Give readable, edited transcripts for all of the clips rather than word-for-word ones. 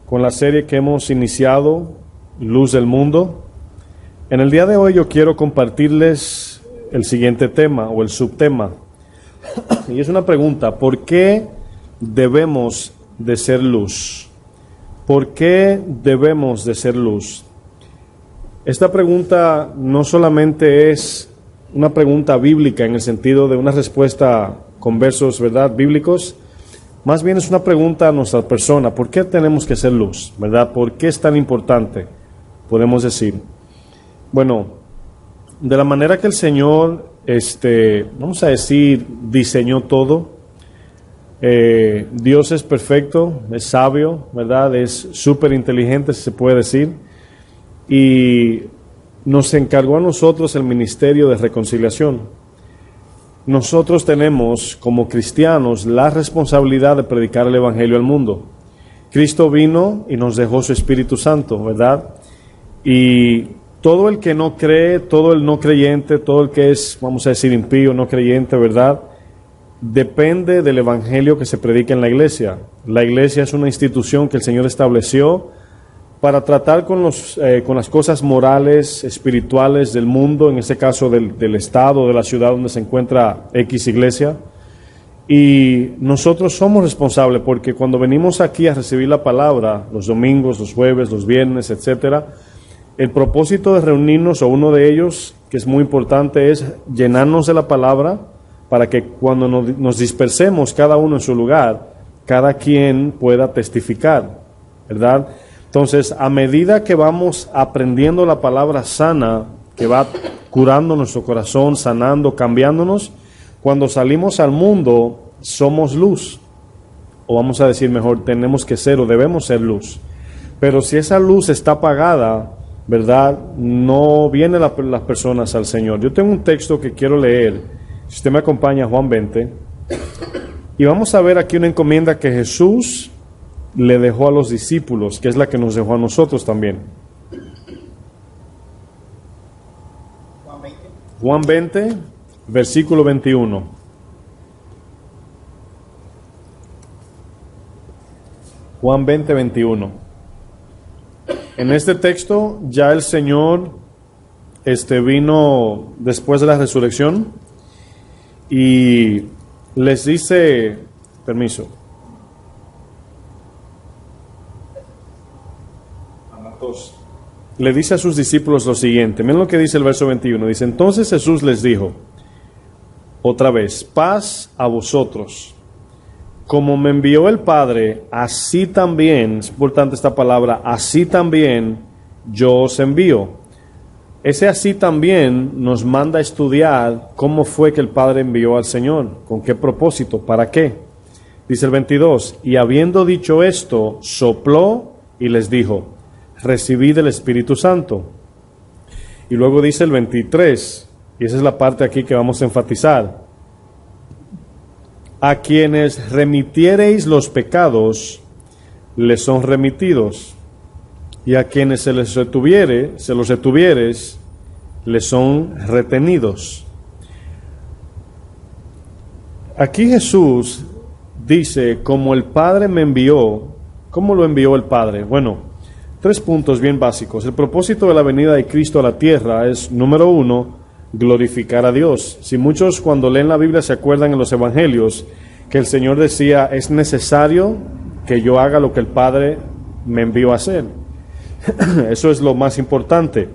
con la serie que hemos iniciado, Luz del Mundo. En el día de hoy yo quiero compartirles el siguiente tema o el subtema. Y es una pregunta: ¿por qué debemos de ser luz? ¿Por qué debemos de ser luz? Esta pregunta no solamente es una pregunta bíblica en el sentido de una respuesta con versos, ¿verdad?, bíblicos. Más bien es una pregunta a nuestra persona: ¿por qué tenemos que ser luz? ¿Verdad? ¿Por qué es tan importante? Podemos decir, bueno, de la manera que el Señor, vamos a decir, diseñó todo. Dios es perfecto, es sabio, ¿verdad? Es súper inteligente, si se puede decir. Y nos encargó a nosotros el ministerio de reconciliación. Nosotros tenemos, como cristianos, la responsabilidad de predicar el Evangelio al mundo. Cristo vino y nos dejó su Espíritu Santo, ¿verdad? Y todo el que no cree, todo el no creyente, todo el que es, vamos a decir, impío, no creyente, ¿verdad?, depende del Evangelio que se predica en la iglesia. La iglesia es una institución que el Señor estableció para tratar con las cosas morales, espirituales del mundo, en este caso del estado, de la ciudad donde se encuentra X iglesia. Y nosotros somos responsables porque cuando venimos aquí a recibir la palabra, los domingos, los jueves, los viernes, etcétera, el propósito de reunirnos, o uno de ellos, que es muy importante, es llenarnos de la palabra para que cuando nos dispersemos cada uno en su lugar, cada quien pueda testificar, ¿verdad? Entonces, a medida que vamos aprendiendo la palabra sana, que va curando nuestro corazón, sanando, cambiándonos, cuando salimos al mundo somos luz, o vamos a decir mejor, tenemos que ser o debemos ser luz. Pero si esa luz está apagada, ¿verdad?, no vienen las personas al Señor. Yo tengo un texto que quiero leer, si usted me acompaña, Juan 20, y vamos a ver aquí una encomienda que Jesús le dejó a los discípulos, que es la que nos dejó a nosotros también. Juan 20, versículo 21. Juan 20, 21. En este texto ya el Señor vino después de la resurrección y les dice, permiso, le dice a sus discípulos lo siguiente. Miren lo que dice el verso 21. Dice: entonces Jesús les dijo otra vez: paz a vosotros. Como me envió el Padre, así también, es importante esta palabra, así también yo os envío. Ese así también nos manda a estudiar cómo fue que el Padre envió al Señor, con qué propósito, para qué. Dice el 22, y habiendo dicho esto, sopló y les dijo: recibid el Espíritu Santo. Y luego dice el 23, y esa es la parte aquí que vamos a enfatizar: a quienes remitiereis los pecados, les son remitidos, y a quienes se los retuvieres, les son retenidos. Aquí Jesús dice: como el Padre me envió. ¿Cómo lo envió el Padre? Bueno, 3 puntos bien básicos. El propósito de la venida de Cristo a la tierra es, número 1, glorificar a Dios. Si muchos cuando leen la Biblia se acuerdan en los evangelios que el Señor decía: es necesario que yo haga lo que el Padre me envió a hacer. Eso es lo más importante,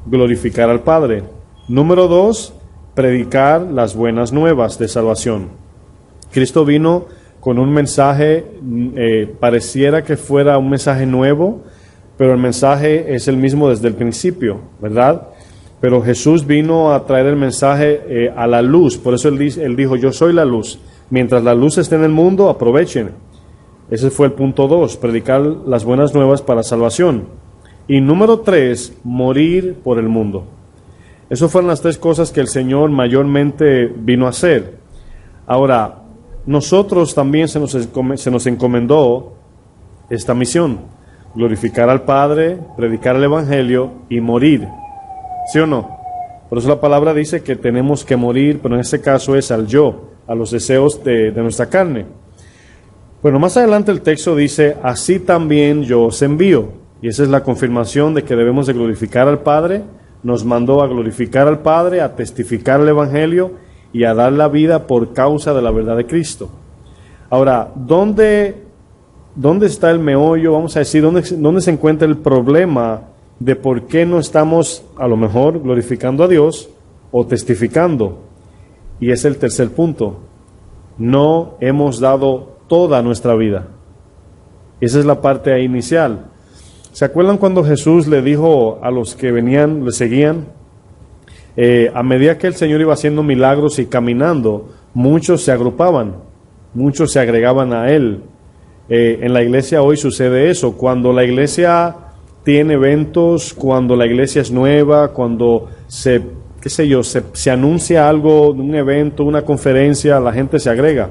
glorificar al Padre. Número 2, predicar las buenas nuevas de salvación. Cristo vino con un mensaje, pareciera que fuera un mensaje nuevo, pero el mensaje es el mismo desde el principio, ¿verdad? Pero Jesús vino a traer el mensaje a la luz. Por eso él dijo: yo soy la luz. Mientras la luz esté en el mundo, aprovechen. Ese fue el punto 2, predicar las buenas nuevas para salvación. Y número 3, morir por el mundo. Esas fueron las 3 cosas que el Señor mayormente vino a hacer. Ahora, nosotros también se nos encomendó esta misión: glorificar al Padre, predicar el Evangelio y morir. ¿Sí o no? Por eso la palabra dice que tenemos que morir, pero en este caso es al yo, a los deseos de nuestra carne. Bueno, más adelante el texto dice, así también yo os envío. Y esa es la confirmación de que debemos de glorificar al Padre. Nos mandó a glorificar al Padre, a testificar el Evangelio y a dar la vida por causa de la verdad de Cristo. Ahora, ¿dónde está el meollo? Vamos a decir, ¿dónde se encuentra el problema de por qué no estamos a lo mejor glorificando a Dios o testificando? Y es el tercer punto. No hemos dado toda nuestra vida. Esa es la parte inicial. ¿Se acuerdan cuando Jesús le dijo a los que venían, le seguían? A medida que el Señor iba haciendo milagros y caminando, muchos se agrupaban, muchos se agregaban a Él. En la iglesia hoy sucede eso. Cuando la iglesia tiene eventos, cuando la iglesia es nueva, cuando se anuncia algo, un evento, una conferencia, la gente se agrega.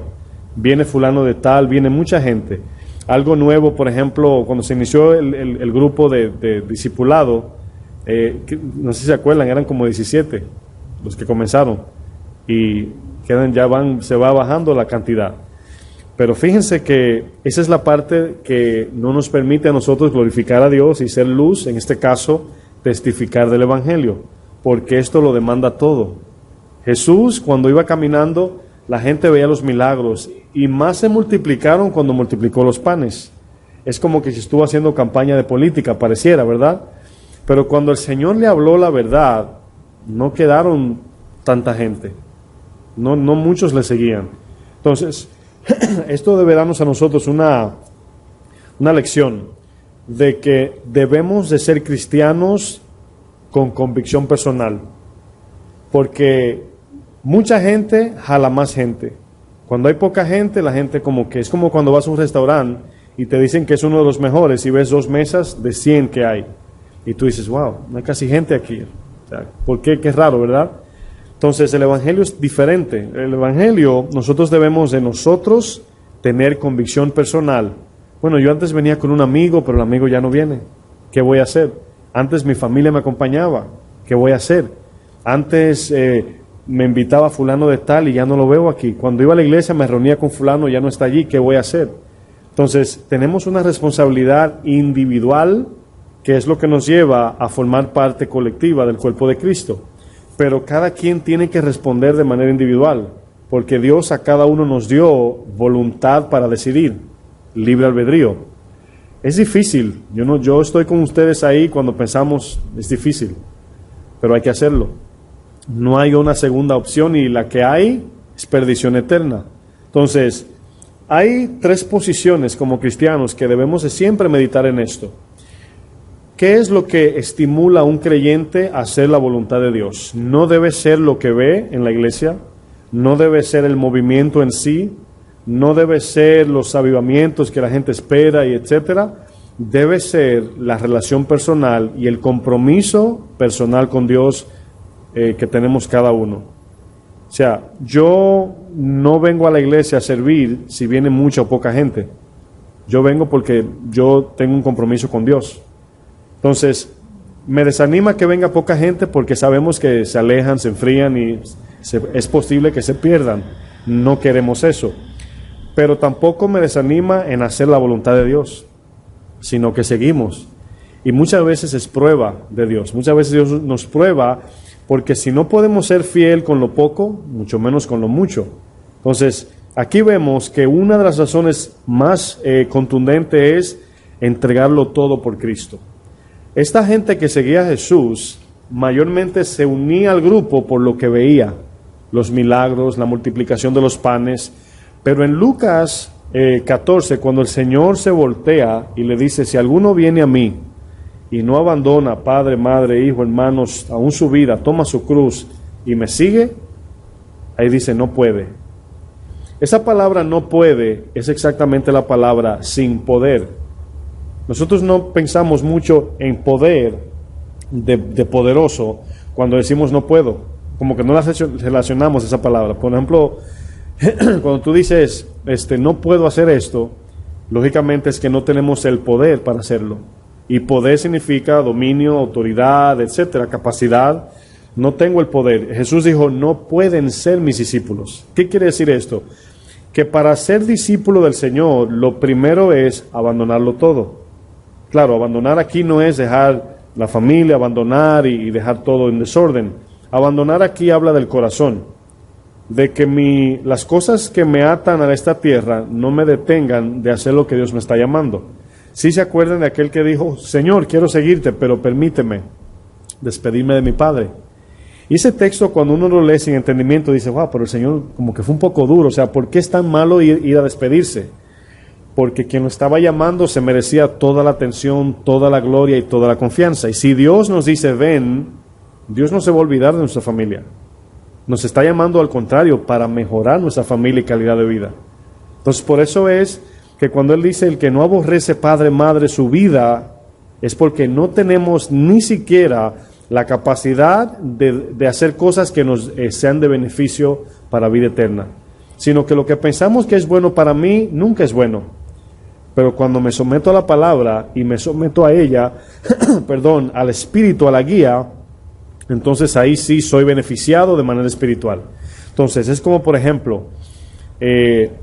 Viene fulano de tal, viene mucha gente. Algo nuevo, por ejemplo, cuando se inició el grupo de discipulado, no sé si se acuerdan, eran como 17 los que comenzaron y se va bajando la cantidad. Pero fíjense que esa es la parte que no nos permite a nosotros glorificar a Dios y ser luz, en este caso, testificar del Evangelio, porque esto lo demanda todo. Jesús, cuando iba caminando, la gente veía los milagros y más se multiplicaron cuando multiplicó los panes. Es como que si estuvo haciendo campaña de política, pareciera, ¿verdad? Pero cuando el Señor le habló la verdad, no quedaron tanta gente. No muchos le seguían. Entonces, esto debe darnos a nosotros una lección de que debemos de ser cristianos con convicción personal. Porque mucha gente jala más gente. Cuando hay poca gente, la gente es como cuando vas a un restaurante y te dicen que es uno de los mejores y ves 2 mesas de 100 que hay. Y tú dices, wow, no hay casi gente aquí. O sea, ¿por qué? Qué raro, ¿verdad? Entonces el Evangelio es diferente. El Evangelio, nosotros debemos de nosotros tener convicción personal. Bueno, yo antes venía con un amigo, pero el amigo ya no viene. ¿Qué voy a hacer? Antes mi familia me acompañaba. ¿Qué voy a hacer? Antes me invitaba a fulano de tal y ya no lo veo aquí. Cuando iba a la iglesia me reunía con fulano, ya no está allí. ¿Qué voy a hacer? Entonces tenemos una responsabilidad individual que es lo que nos lleva a formar parte colectiva del cuerpo de Cristo. Pero cada quien tiene que responder de manera individual, porque Dios a cada uno nos dio voluntad para decidir, libre albedrío. Es difícil, yo estoy con ustedes ahí cuando pensamos, es difícil, pero hay que hacerlo. No hay una segunda opción y la que hay es perdición eterna. Entonces, hay 3 posiciones como cristianos que debemos de siempre meditar en esto. ¿Qué es lo que estimula a un creyente a hacer la voluntad de Dios? No debe ser lo que ve en la iglesia, no debe ser el movimiento en sí, no debe ser los avivamientos que la gente espera y etcétera. Debe ser la relación personal y el compromiso personal con Dios que tenemos cada uno. O sea, yo no vengo a la iglesia a servir si viene mucha o poca gente. Yo vengo porque yo tengo un compromiso con Dios. Entonces, me desanima que venga poca gente porque sabemos que se alejan, se enfrían y es posible que se pierdan. No queremos eso. Pero tampoco me desanima en hacer la voluntad de Dios, sino que seguimos. Y muchas veces es prueba de Dios. Muchas veces Dios nos prueba porque si no podemos ser fiel con lo poco, mucho menos con lo mucho. Entonces, aquí vemos que una de las razones más contundentes es entregarlo todo por Cristo. Esta gente que seguía a Jesús mayormente se unía al grupo por lo que veía, los milagros, la multiplicación de los panes. Pero en Lucas 14, cuando el Señor se voltea y le dice, si alguno viene a mí y no abandona padre, madre, hijo, hermanos, aún su vida, toma su cruz y me sigue, ahí dice, no puede. Esa palabra no puede es exactamente la palabra sin poder. Nosotros no pensamos mucho en poder de poderoso cuando decimos no puedo, como que no la relacionamos esa palabra. Por ejemplo, cuando tú dices no puedo hacer esto, lógicamente es que no tenemos el poder para hacerlo. Y poder significa dominio, autoridad, etcétera, capacidad. No tengo el poder. Jesús dijo, no pueden ser mis discípulos. ¿Qué quiere decir esto? que para ser discípulo del Señor, lo primero es abandonarlo todo. Claro, abandonar aquí no es dejar la familia, abandonar y dejar todo en desorden. Abandonar aquí habla del corazón, de que las cosas que me atan a esta tierra no me detengan de hacer lo que Dios me está llamando. Si se acuerdan de aquel que dijo, Señor, quiero seguirte, pero permíteme despedirme de mi Padre. Y ese texto, cuando uno lo lee sin entendimiento, dice, wow, pero el Señor como que fue un poco duro. O sea, ¿por qué es tan malo ir a despedirse? Porque quien lo estaba llamando se merecía toda la atención, toda la gloria y toda la confianza. Y si Dios nos dice, ven, Dios no se va a olvidar de nuestra familia. Nos está llamando al contrario, para mejorar nuestra familia y calidad de vida. Entonces, por eso es que cuando Él dice, el que no aborrece padre, madre, su vida, es porque no tenemos ni siquiera la capacidad de hacer cosas que nos sean de beneficio para vida eterna, sino que lo que pensamos que es bueno para mí, nunca es bueno. Pero cuando me someto a la palabra y me someto a ella, perdón, al Espíritu, a la guía, entonces ahí sí soy beneficiado de manera espiritual. Entonces es como, por ejemplo,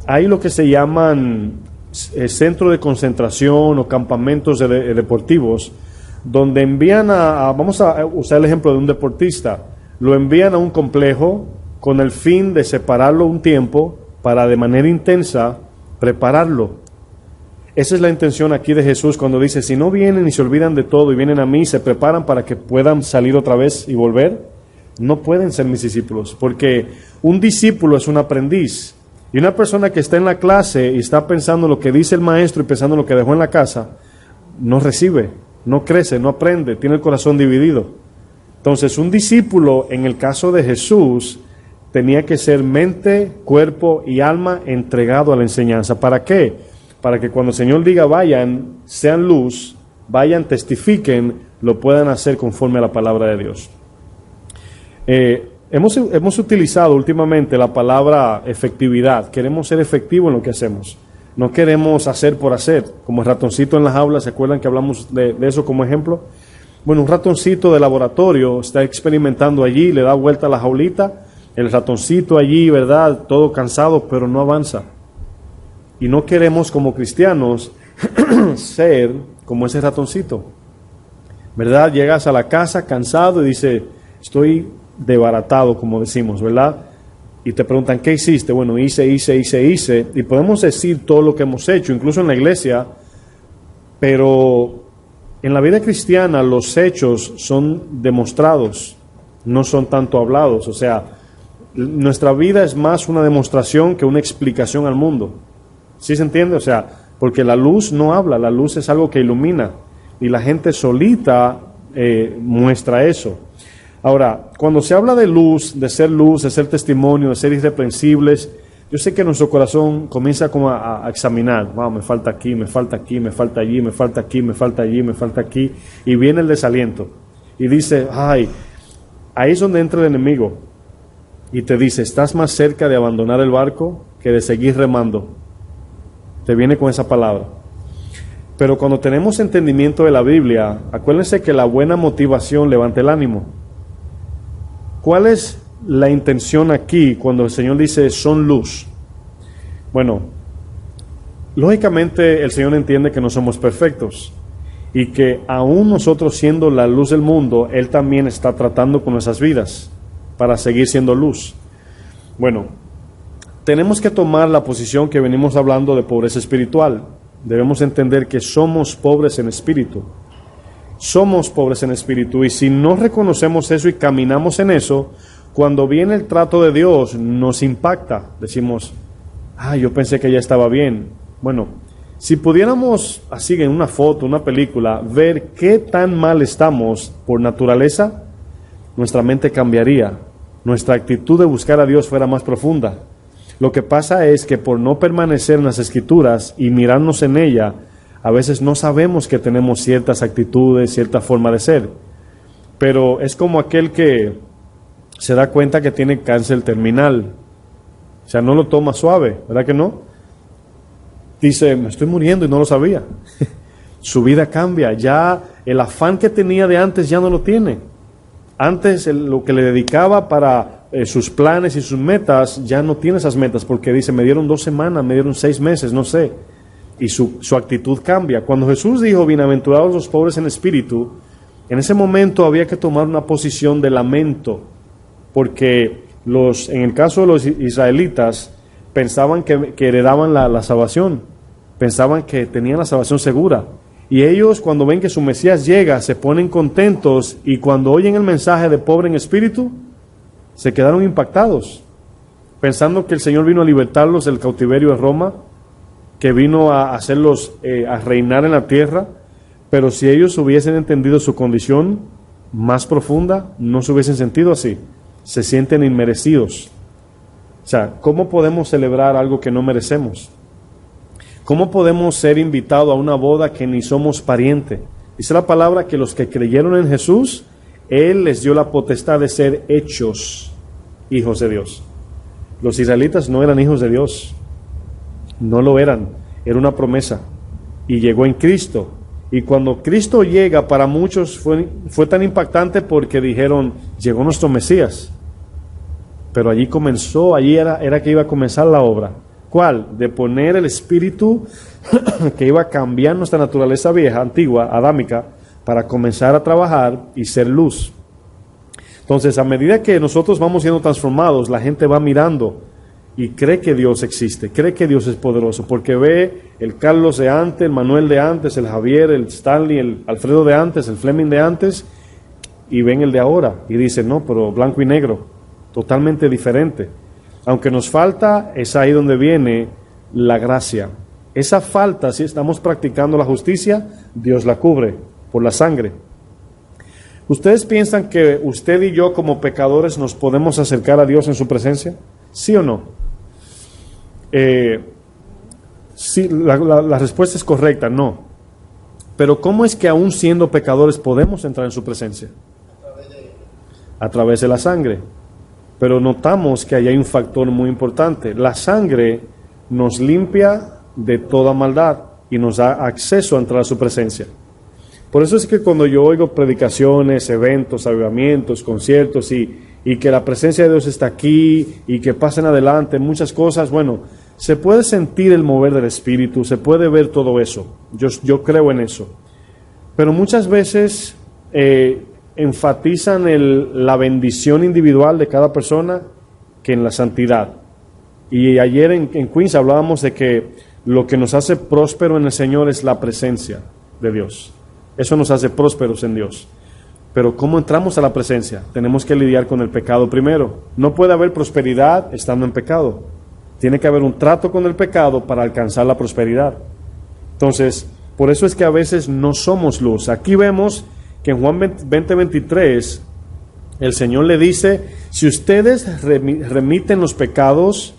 hay lo que se llaman centros de concentración o campamentos deportivos, donde envían vamos a usar el ejemplo de un deportista, lo envían a un complejo con el fin de separarlo un tiempo para de manera intensa prepararlo. Esa es la intención aquí de Jesús cuando dice, si no vienen y se olvidan de todo y vienen a mí y se preparan para que puedan salir otra vez y volver, no pueden ser mis discípulos, porque un discípulo es un aprendiz, y una persona que está en la clase y está pensando lo que dice el maestro y pensando lo que dejó en la casa, no recibe, no crece, no aprende, tiene el corazón dividido. Entonces, un discípulo, en el caso de Jesús, tenía que ser mente, cuerpo y alma entregado a la enseñanza. ¿Para qué? Para que cuando el Señor diga vayan, sean luz, vayan, testifiquen, lo puedan hacer conforme a la palabra de Dios. Hemos utilizado últimamente la palabra efectividad. Queremos ser efectivos en lo que hacemos. No queremos hacer por hacer, como el ratoncito en las aulas. ¿Se acuerdan que hablamos de eso como ejemplo? Bueno, un ratoncito de laboratorio está experimentando allí, le da vuelta a la jaulita, el ratoncito allí, ¿verdad? Todo cansado, pero no avanza. Y no queremos como cristianos ser como ese ratoncito, ¿verdad? Llegas a la casa cansado y dice, estoy desbaratado, como decimos, ¿verdad? Y te preguntan, ¿qué hiciste? Bueno, hice, y podemos decir todo lo que hemos hecho, incluso en la iglesia, pero en la vida cristiana los hechos son demostrados, no son tanto hablados. O sea, nuestra vida es más una demostración que una explicación al mundo. ¿Sí se entiende? O sea, porque la luz no habla, la luz es algo que ilumina, y la gente solita muestra eso. Ahora, cuando se habla de luz, de ser testimonio, de ser irreprensibles, yo sé que nuestro corazón comienza como a examinar, wow, me falta aquí, me falta aquí, me falta allí, me falta aquí, me falta allí, me falta aquí, y viene el desaliento, y dice, ay, ahí es donde entra el enemigo, y te dice, estás más cerca de abandonar el barco que de seguir remando. Te viene con esa palabra. Pero cuando tenemos entendimiento de la Biblia, acuérdense que la buena motivación levanta el ánimo. ¿Cuál es la intención aquí cuando el Señor dice son luz? Bueno, lógicamente el Señor entiende que no somos perfectos y que aún nosotros siendo la luz del mundo, Él también está tratando con nuestras vidas para seguir siendo luz. Bueno, tenemos que tomar la posición que venimos hablando de pobreza espiritual. Debemos entender que somos pobres en espíritu. Somos pobres en espíritu, y si no reconocemos eso y caminamos en eso, cuando viene el trato de Dios nos impacta. Decimos, yo pensé que ya estaba bien. Bueno, si pudiéramos, así en una foto, una película, ver qué tan mal estamos por naturaleza, nuestra mente cambiaría, nuestra actitud de buscar a Dios fuera más profunda. Lo que pasa es que por no permanecer en las Escrituras y mirarnos en ella, a veces no sabemos que tenemos ciertas actitudes, cierta forma de ser. Pero es como aquel que se da cuenta que tiene cáncer terminal. O sea, no lo toma suave, ¿verdad que no? Dice, me estoy muriendo y no lo sabía. Su vida cambia, ya el afán que tenía de antes ya no lo tiene. Antes lo que le dedicaba para sus planes y sus metas, ya no tiene esas metas porque dice, me dieron 2 semanas, me dieron 6 meses, no sé. Y su actitud cambia. Cuando Jesús dijo, bienaventurados los pobres en espíritu, en ese momento había que tomar una posición de lamento, porque en el caso de los israelitas, pensaban que heredaban la salvación, pensaban que tenían la salvación segura. Y ellos, cuando ven que su Mesías llega, se ponen contentos, y cuando oyen el mensaje de pobre en espíritu, se quedaron impactados, pensando que el Señor vino a libertarlos del cautiverio de Roma, que vino a hacerlos a reinar en la tierra. Pero si ellos hubiesen entendido su condición más profunda, no se hubiesen sentido así. Se sienten inmerecidos. O sea, ¿cómo podemos celebrar algo que no merecemos? ¿Cómo podemos ser invitados a una boda que ni somos pariente? Dice la palabra que los que creyeron en Jesús, Él les dio la potestad de ser hechos hijos de Dios. Los israelitas no eran hijos de Dios. No lo eran. Era una promesa. Y llegó en Cristo. Y cuando Cristo llega, para muchos fue tan impactante porque dijeron, llegó nuestro Mesías. Pero allí comenzó, allí era que iba a comenzar la obra. ¿Cuál? De poner el Espíritu que iba a cambiar nuestra naturaleza vieja, antigua, adámica, para comenzar a trabajar y ser luz. Entonces, a medida que nosotros vamos siendo transformados, la gente va mirando y cree que Dios existe, cree que Dios es poderoso, porque ve el Carlos de antes, el Manuel de antes, el Javier, el Stanley, el Alfredo de antes, el Fleming de antes, y ven el de ahora, y dicen, no, pero blanco y negro, totalmente diferente. Aunque nos falta, es ahí donde viene la gracia. Esa falta, si estamos practicando la justicia, Dios la cubre por la sangre. ¿Ustedes piensan que usted y yo como pecadores nos podemos acercar a Dios en su presencia? ¿Sí o no? Sí, la respuesta es correcta, no. Pero ¿cómo es que aún siendo pecadores podemos entrar en su presencia? A través de la sangre. Pero notamos que ahí hay un factor muy importante. La sangre nos limpia de toda maldad y nos da acceso a entrar a su presencia. Por eso es que cuando yo oigo predicaciones, eventos, avivamientos, conciertos y que la presencia de Dios está aquí y que pasen adelante muchas cosas, bueno, se puede sentir el mover del Espíritu, se puede ver todo eso. Yo creo en eso. Pero muchas veces enfatizan la bendición individual de cada persona que en la santidad. Y ayer en Queens hablábamos de que lo que nos hace próspero en el Señor es la presencia de Dios. Eso nos hace prósperos en Dios. Pero ¿cómo entramos a la presencia? Tenemos que lidiar con el pecado primero. No puede haber prosperidad estando en pecado. Tiene que haber un trato con el pecado para alcanzar la prosperidad. Entonces, por eso es que a veces no somos luz. Aquí vemos que en Juan 20:23 el Señor le dice, si ustedes remiten los pecados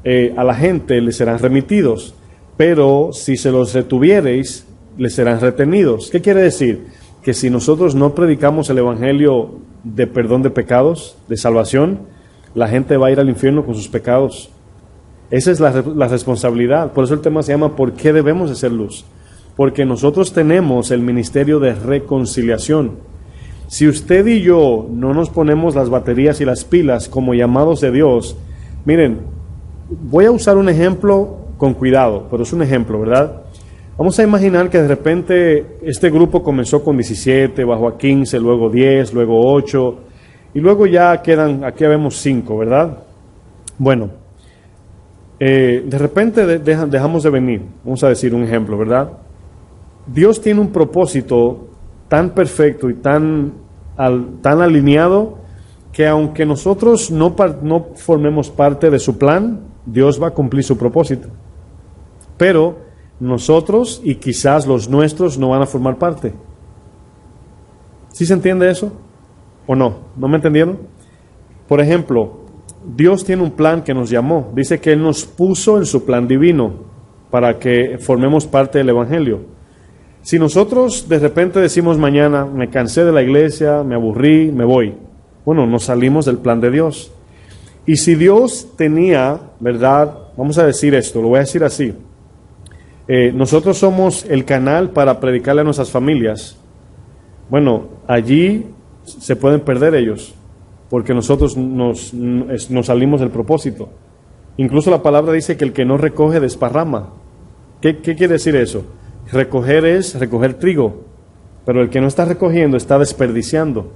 a la gente, les serán remitidos. Pero si se los retuviereis, les serán retenidos. ¿Qué quiere decir? Que si nosotros no predicamos el evangelio de perdón de pecados, de salvación, la gente va a ir al infierno con sus pecados. Esa es la responsabilidad. Por eso el tema se llama ¿por qué debemos de ser luz? Porque nosotros tenemos el ministerio de reconciliación. Si usted y yo no nos ponemos las baterías y las pilas como llamados de Dios, miren, voy a usar un ejemplo con cuidado, pero es un ejemplo, ¿verdad? Vamos a imaginar que de repente este grupo comenzó con 17, bajó a 15, luego 10, luego 8, y luego ya quedan, aquí vemos 5, ¿verdad? Bueno, de repente dejamos de venir, vamos a decir un ejemplo, ¿verdad? Dios tiene un propósito tan perfecto y tan alineado que aunque nosotros no formemos parte de su plan, Dios va a cumplir su propósito. Pero nosotros y quizás los nuestros no van a formar parte. ¿Sí se entiende eso? ¿O no? ¿No me entendieron? Por ejemplo, Dios tiene un plan que nos llamó. Dice que Él nos puso en su plan divino para que formemos parte del Evangelio. Si nosotros de repente decimos mañana, me cansé de la iglesia, me aburrí, me voy. Bueno, nos salimos del plan de Dios. Y si Dios tenía, ¿verdad? Vamos a decir esto, lo voy a decir así. Nosotros somos el canal para predicarle a nuestras familias. Bueno, allí se pueden perder ellos. porque nosotros nos salimos del propósito. Incluso la palabra dice que el que no recoge desparrama. ¿Qué quiere decir eso? Recoger es recoger trigo, pero el que no está recogiendo está desperdiciando.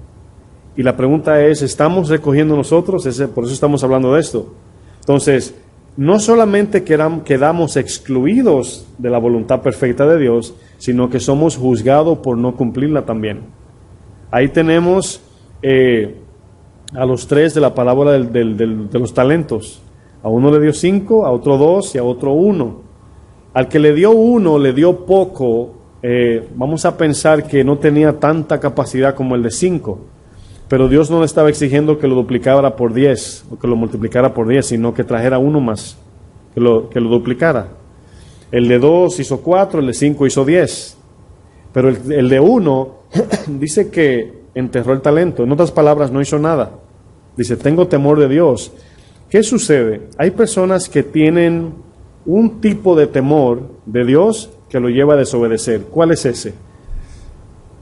Y la pregunta es, ¿estamos recogiendo nosotros? Por eso estamos hablando de esto. Entonces, no solamente quedamos excluidos de la voluntad perfecta de Dios, sino que somos juzgados por no cumplirla también. Ahí tenemos a los tres de la parábola de los talentos. A uno le dio 5, a otro 2 y a otro 1. Al que le dio 1, le dio poco. Vamos a pensar que no tenía tanta capacidad como el de 5. Pero Dios no le estaba exigiendo que lo duplicara por 10 o que lo multiplicara por 10, sino que trajera uno más, que lo duplicara. El de 2 hizo 4, el de 5 hizo 10. Pero el de 1 dice que enterró el talento. En otras palabras, no hizo nada. Dice, tengo temor de Dios. ¿Qué sucede? Hay personas que tienen un tipo de temor de Dios que lo lleva a desobedecer. ¿Cuál es ese?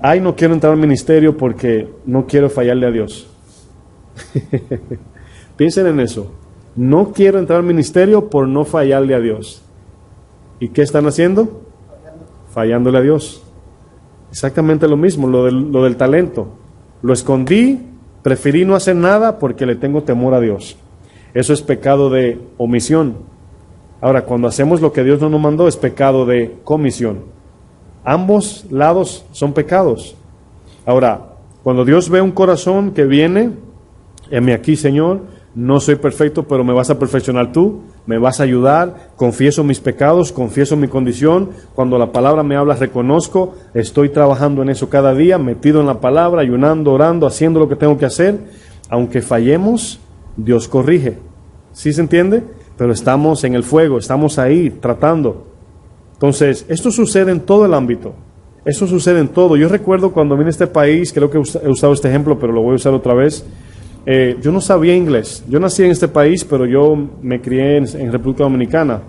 Ay, no quiero entrar al ministerio porque no quiero fallarle a Dios. Piensen en eso. No quiero entrar al ministerio por no fallarle a Dios. ¿Y qué están haciendo? Fallándole a Dios. Exactamente lo mismo, lo del talento. Lo escondí, preferí no hacer nada porque le tengo temor a Dios. Eso es pecado de omisión. Ahora, cuando hacemos lo que Dios no nos mandó, es pecado de comisión. Ambos lados son pecados. Ahora, cuando Dios ve un corazón que viene, heme aquí, Señor, no soy perfecto, pero me vas a perfeccionar tú, me vas a ayudar, confieso mis pecados, confieso mi condición, cuando la palabra me habla, reconozco, estoy trabajando en eso cada día, metido en la palabra, ayunando, orando, haciendo lo que tengo que hacer. Aunque fallemos, Dios corrige. ¿Sí se entiende? Pero estamos en el fuego, estamos ahí tratando. Entonces, esto sucede en todo el ámbito. Eso sucede en todo. Yo recuerdo cuando vine a este país, creo que he usado este ejemplo, pero lo voy a usar otra vez. Yo no sabía inglés. Yo nací en este país, pero yo me crié en República Dominicana.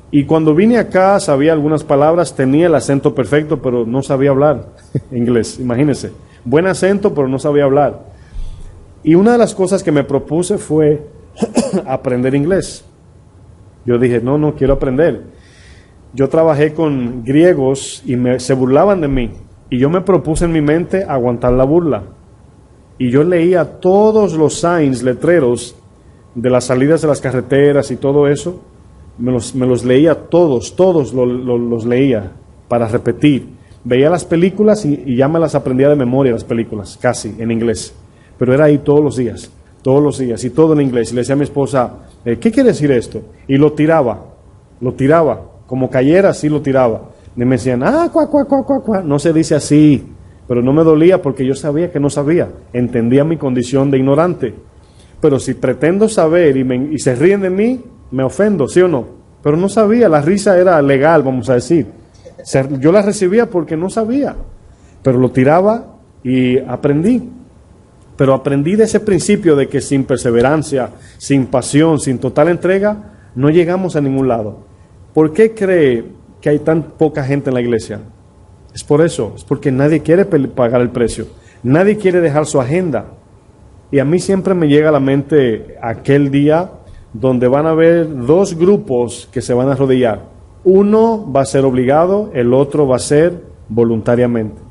Y cuando vine acá, sabía algunas palabras, tenía el acento perfecto, pero no sabía hablar inglés. Imagínense. Buen acento, pero no sabía hablar. Y una de las cosas que me propuse fue aprender inglés. Yo dije, no quiero aprender. Yo trabajé con griegos y se burlaban de mí. Y yo me propuse en mi mente aguantar la burla. Y yo leía todos los signs, letreros, de las salidas de las carreteras y todo eso. Me los leía todos los leía para repetir. Veía las películas y ya me las aprendía de memoria, las películas, casi, en inglés. Pero era ahí todos los días, y todo en inglés. Y le decía a mi esposa, ¿qué quiere decir esto? Y lo tiraba. Como cayera, así lo tiraba. Y me decían, cuá. No se dice así, pero no me dolía porque yo sabía que no sabía. Entendía mi condición de ignorante. Pero si pretendo saber y se ríen de mí, me ofendo, ¿sí o no? Pero no sabía, la risa era legal, vamos a decir. Yo la recibía porque no sabía, pero lo tiraba y aprendí. Pero aprendí de ese principio de que sin perseverancia, sin pasión, sin total entrega, no llegamos a ningún lado. ¿Por qué cree que hay tan poca gente en la iglesia? Es por eso, es porque nadie quiere pagar el precio, nadie quiere dejar su agenda. Y a mí siempre me llega a la mente aquel día donde van a haber dos grupos que se van a arrodillar. Uno va a ser obligado, el otro va a ser voluntariamente.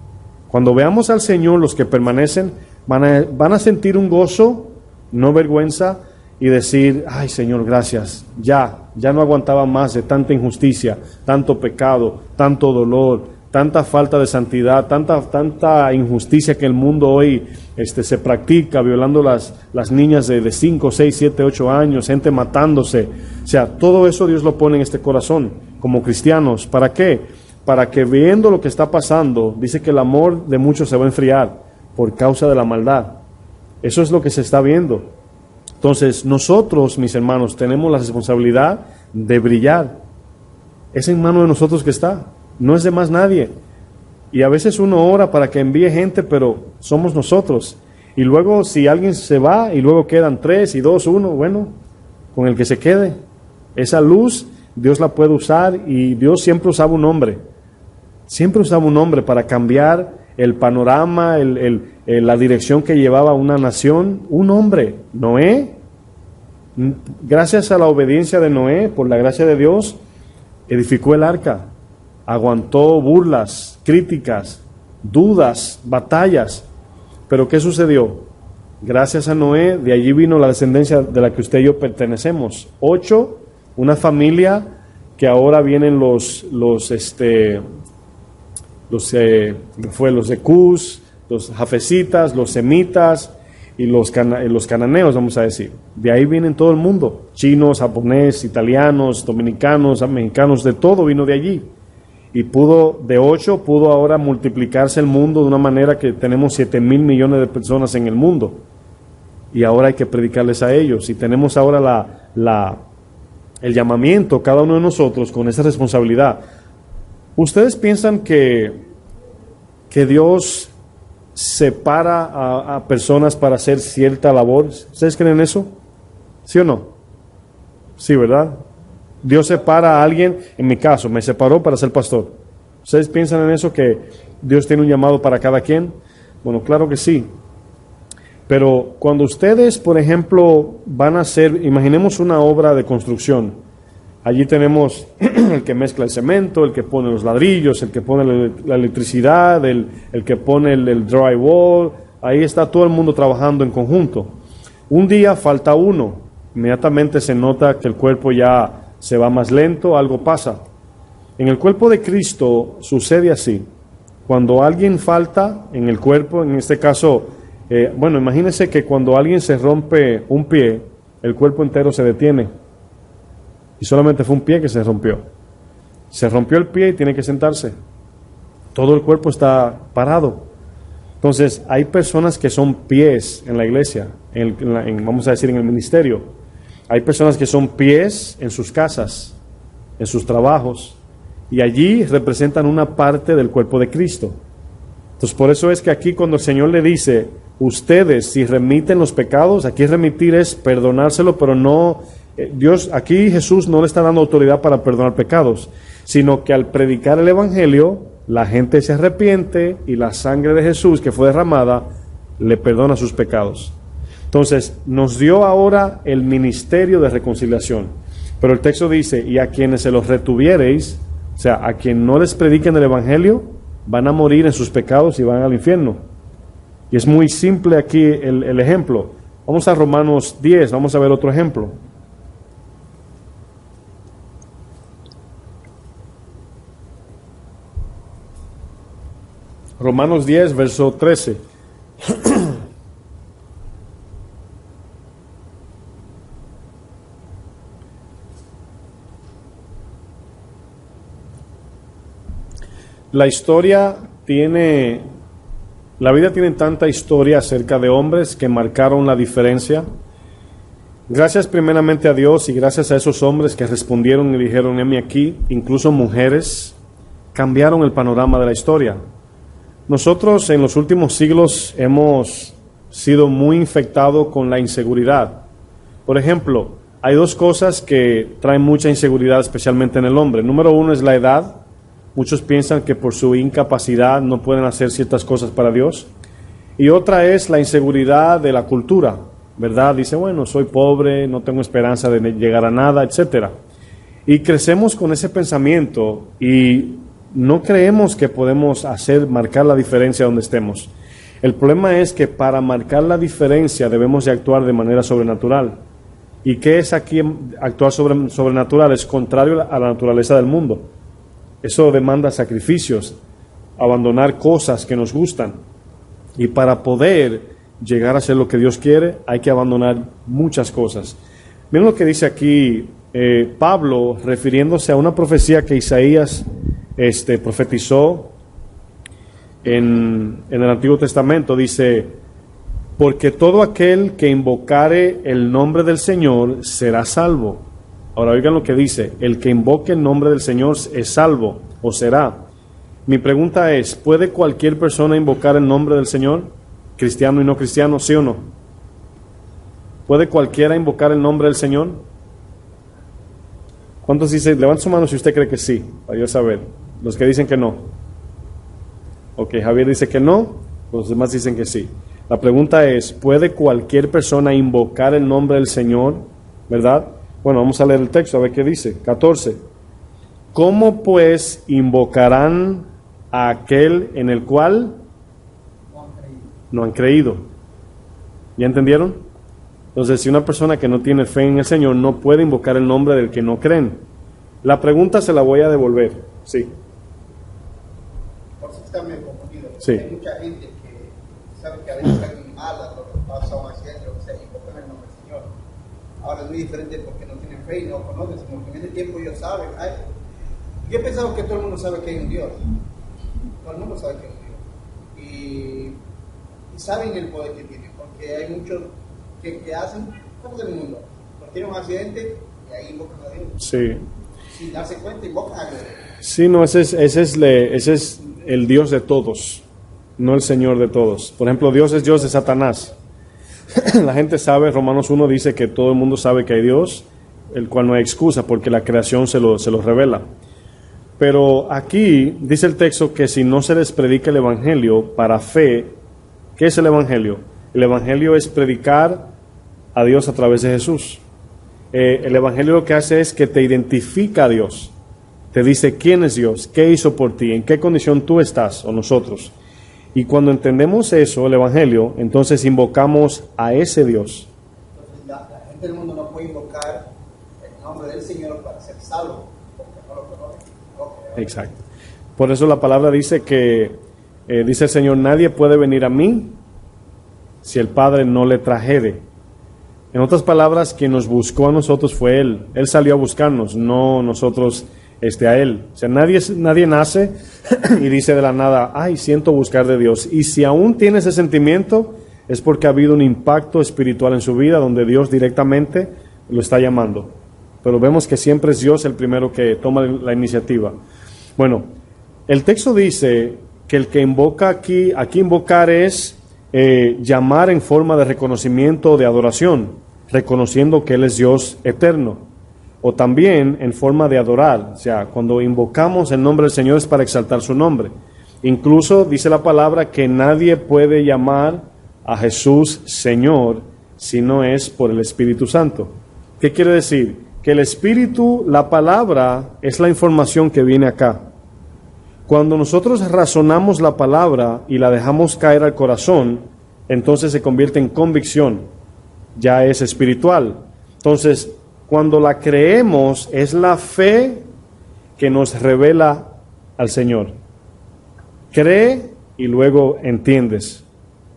Cuando veamos al Señor, los que permanecen van a sentir un gozo, no vergüenza, y decir, ay Señor, gracias, ya no aguantaba más de tanta injusticia, tanto pecado, tanto dolor, tanta falta de santidad, tanta injusticia que el mundo hoy se practica, violando las niñas de 5, 6, 7, 8 años, gente matándose. O sea, todo eso Dios lo pone en este corazón, como cristianos. ¿Para qué? Para que viendo lo que está pasando, dice que el amor de muchos se va a enfriar por causa de la maldad. Eso es lo que se está viendo. Entonces, nosotros, mis hermanos, tenemos la responsabilidad de brillar. Es en manos de nosotros que está, no es de más nadie. Y a veces uno ora para que envíe gente, pero somos nosotros. Y luego, si alguien se va y luego quedan 3 y 2, 1, bueno, con el que se quede. Esa luz, Dios la puede usar, y Dios siempre usaba un hombre. Siempre usaba un hombre para cambiar el panorama, la dirección que llevaba una nación, un hombre, Noé. Gracias a la obediencia de Noé, por la gracia de Dios, edificó el arca, aguantó burlas, críticas, dudas, batallas. Pero ¿qué sucedió? Gracias a Noé, de allí vino la descendencia de la que usted y yo pertenecemos. 8, una familia que ahora vienen los de Cus, los jafecitas, los semitas y los cananeos, vamos a decir. De ahí vienen todo el mundo, chinos, japoneses, italianos, dominicanos, mexicanos, de todo vino de allí. Y de 8 pudo ahora multiplicarse el mundo de una manera que tenemos 7,000 millones de personas en el mundo. Y ahora hay que predicarles a ellos. Y tenemos ahora el llamamiento, cada uno de nosotros, con esa responsabilidad. ¿Ustedes piensan que Dios separa a personas para hacer cierta labor? ¿Ustedes creen eso? ¿Sí o no? Sí, ¿verdad? Dios separa a alguien, en mi caso, me separó para ser pastor. ¿Ustedes piensan en eso, que Dios tiene un llamado para cada quien? Bueno, claro que sí. Pero cuando ustedes, por ejemplo, van a hacer, imaginemos una obra de construcción. Allí tenemos el que mezcla el cemento, el que pone los ladrillos, el que pone la electricidad, el que pone el drywall. Ahí está todo el mundo trabajando en conjunto. Un día falta uno. Inmediatamente se nota que el cuerpo ya se va más lento, algo pasa. En el cuerpo de Cristo sucede así. Cuando alguien falta en el cuerpo, en este caso, imagínense que cuando alguien se rompe un pie, el cuerpo entero se detiene. Y solamente fue un pie que se rompió. Se rompió el pie y tiene que sentarse. Todo el cuerpo está parado. Entonces, hay personas que son pies en la iglesia, vamos a decir, en el ministerio. Hay personas que son pies en sus casas, en sus trabajos, y allí representan una parte del cuerpo de Cristo. Entonces, por eso es que aquí cuando el Señor le dice, ustedes si remiten los pecados, aquí remitir es perdonárselo, pero no, aquí Jesús no le está dando autoridad para perdonar pecados, sino que al predicar el Evangelio, la gente se arrepiente y la sangre de Jesús que fue derramada le perdona sus pecados. Entonces, nos dio ahora el ministerio de reconciliación. Pero el texto dice, y a quienes se los retuviereis, o sea, a quien no les prediquen el Evangelio, van a morir en sus pecados y van al infierno. Y es muy simple aquí el ejemplo. Vamos a Romanos 10, vamos a ver otro ejemplo. Romanos 10, verso 13. La vida tiene tanta historia acerca de hombres que marcaron la diferencia. Gracias primeramente a Dios y gracias a esos hombres que respondieron y dijeron, heme aquí, incluso mujeres, cambiaron el panorama de la historia. Nosotros en los últimos siglos hemos sido muy infectados con la inseguridad. Por ejemplo, hay dos cosas que traen mucha inseguridad, especialmente en el hombre. Número uno es la edad. Muchos piensan que por su incapacidad no pueden hacer ciertas cosas para Dios. Y otra es la inseguridad de la cultura, ¿verdad? Dice, bueno, soy pobre, no tengo esperanza de llegar a nada, etcétera. Y crecemos con ese pensamiento y no creemos que podemos marcar la diferencia donde estemos. El problema es que para marcar la diferencia debemos de actuar de manera sobrenatural. ¿Y qué es aquí actuar sobrenatural? Es contrario a la naturaleza del mundo. Eso demanda sacrificios, abandonar cosas que nos gustan. Y para poder llegar a hacer lo que Dios quiere, hay que abandonar muchas cosas. Miren lo que dice aquí Pablo, refiriéndose a una profecía que Isaías profetizó en el Antiguo Testamento. Dice, porque todo aquel que invocare el nombre del Señor será salvo. Ahora oigan lo que dice, el que invoque el nombre del Señor es salvo, o será. Mi pregunta es, ¿puede cualquier persona invocar el nombre del Señor? Cristiano y no cristiano, ¿sí o no? ¿Puede cualquiera invocar el nombre del Señor? ¿Cuántos dicen? Levanta su mano si usted cree que sí, para yo saber. Los que dicen que no. Ok, Javier dice que no, los demás dicen que sí. La pregunta es, ¿puede cualquier persona invocar el nombre del Señor? ¿Verdad? Bueno, vamos a leer el texto, a ver qué dice. 14. ¿Cómo pues invocarán a aquel en el cual no han creído? ¿Ya entendieron? Entonces, si una persona que no tiene fe en el Señor no puede invocar el nombre del que no creen. La pregunta se la voy a devolver. Sí. Por si está medio confundido. Sí. Hay mucha gente que sabe que a veces alguien mala, lo que pasa un accidente, lo que sea, invocan el nombre del Señor. Ahora es muy diferente porque no tienen fe y no conocen, sino que en ese tiempo ellos saben. Yo he pensado que todo el mundo sabe que hay un Dios. Todo el mundo sabe que hay un Dios. Y saben el poder que tiene, porque hay muchos que hacen cosas del mundo. Porque tienen un accidente y ahí invocan a Dios. Sí. Sin darse cuenta, invocan a Dios. Sí, no, ese es el Dios de todos, no el Señor de todos. Por ejemplo, Dios es Dios de Satanás. La gente sabe, Romanos 1 dice que todo el mundo sabe que hay Dios, el cual no hay excusa porque la creación se lo revela. Pero aquí dice el texto que si no se les predica el Evangelio para fe, ¿qué es el Evangelio? El Evangelio es predicar a Dios a través de Jesús. El Evangelio lo que hace es que te identifica a Dios. Te dice quién es Dios, qué hizo por ti, en qué condición tú estás o nosotros. Y cuando entendemos eso, el Evangelio, entonces invocamos a ese Dios. Entonces la gente del mundo no puede invocar el nombre del Señor para ser salvo, porque no lo conoce. Exacto. Por eso la palabra dice que, dice el Señor, nadie puede venir a mí si el Padre no le trajere. En otras palabras, quien nos buscó a nosotros fue Él. Él salió a buscarnos, no nosotros a Él. O sea, nadie nace y dice de la nada, ay, siento buscar de Dios. Y si aún tiene ese sentimiento, es porque ha habido un impacto espiritual en su vida donde Dios directamente lo está llamando. Pero vemos que siempre es Dios el primero que toma la iniciativa. Bueno, el texto dice que el que invoca aquí invocar es llamar en forma de reconocimiento o de adoración, reconociendo que Él es Dios eterno. O también en forma de adorar, o sea, cuando invocamos el nombre del Señor es para exaltar su nombre. Incluso dice la palabra que nadie puede llamar a Jesús Señor si no es por el Espíritu Santo. ¿Qué quiere decir? Que el Espíritu, la palabra, es la información que viene acá. Cuando nosotros razonamos la palabra y la dejamos caer al corazón, entonces se convierte en convicción, ya es espiritual. Entonces, cuando la creemos, es la fe que nos revela al Señor. Cree y luego entiendes.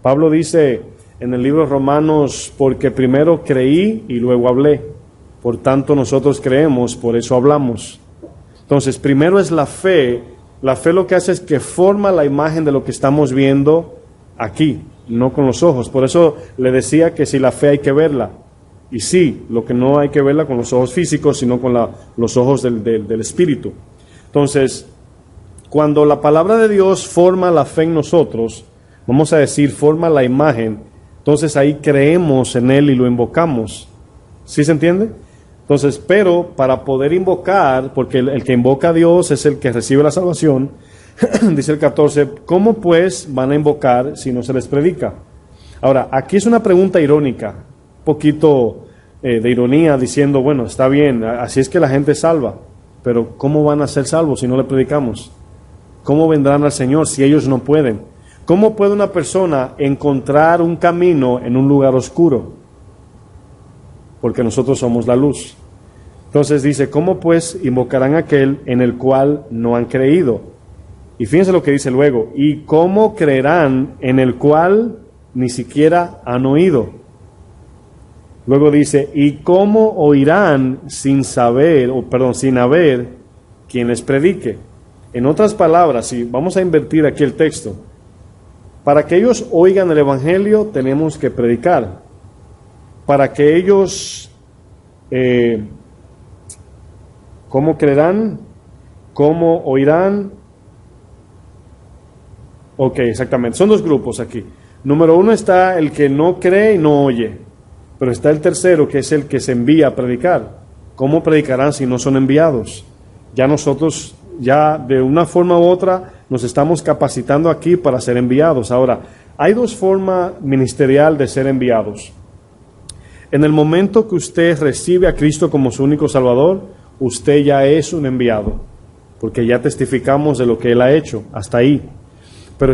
Pablo dice en el libro de Romanos, porque primero creí y luego hablé. Por tanto, nosotros creemos, por eso hablamos. Entonces, primero es la fe. La fe lo que hace es que forma la imagen de lo que estamos viendo aquí, no con los ojos. Por eso le decía que si la fe hay que verla. Y sí, lo que no hay que verla con los ojos físicos, sino con los ojos del Espíritu. Entonces, cuando la palabra de Dios forma la fe en nosotros, vamos a decir, forma la imagen, entonces ahí creemos en Él y lo invocamos. ¿Sí se entiende? Entonces, pero para poder invocar, porque el que invoca a Dios es el que recibe la salvación, dice el 14, ¿cómo pues van a invocar si no se les predica? Ahora, aquí es una pregunta irónica, un poquito de ironía, diciendo, bueno, está bien, así es que la gente es salva, pero ¿cómo van a ser salvos si no le predicamos? ¿Cómo vendrán al Señor si ellos no pueden? ¿Cómo puede una persona encontrar un camino en un lugar oscuro? Porque nosotros somos la luz. Entonces dice, ¿cómo pues invocarán a aquel en el cual no han creído? Y fíjense lo que dice luego, ¿y cómo creerán en el cual ni siquiera han oído? Luego dice, ¿y cómo oirán sin haber quien les predique? En otras palabras, si vamos a invertir aquí el texto, para que ellos oigan el Evangelio tenemos que predicar. Para que ellos, ¿cómo creerán? ¿Cómo oirán? Ok, exactamente. Son dos grupos aquí. Número uno está el que no cree y no oye. Pero está el tercero, que es el que se envía a predicar. ¿Cómo predicarán si no son enviados? Ya nosotros, ya de una forma u otra, nos estamos capacitando aquí para ser enviados. Ahora, hay dos formas ministerial de ser enviados. En el momento que usted recibe a Cristo como su único Salvador, usted ya es un enviado, porque ya testificamos de lo que Él ha hecho, hasta ahí. Pero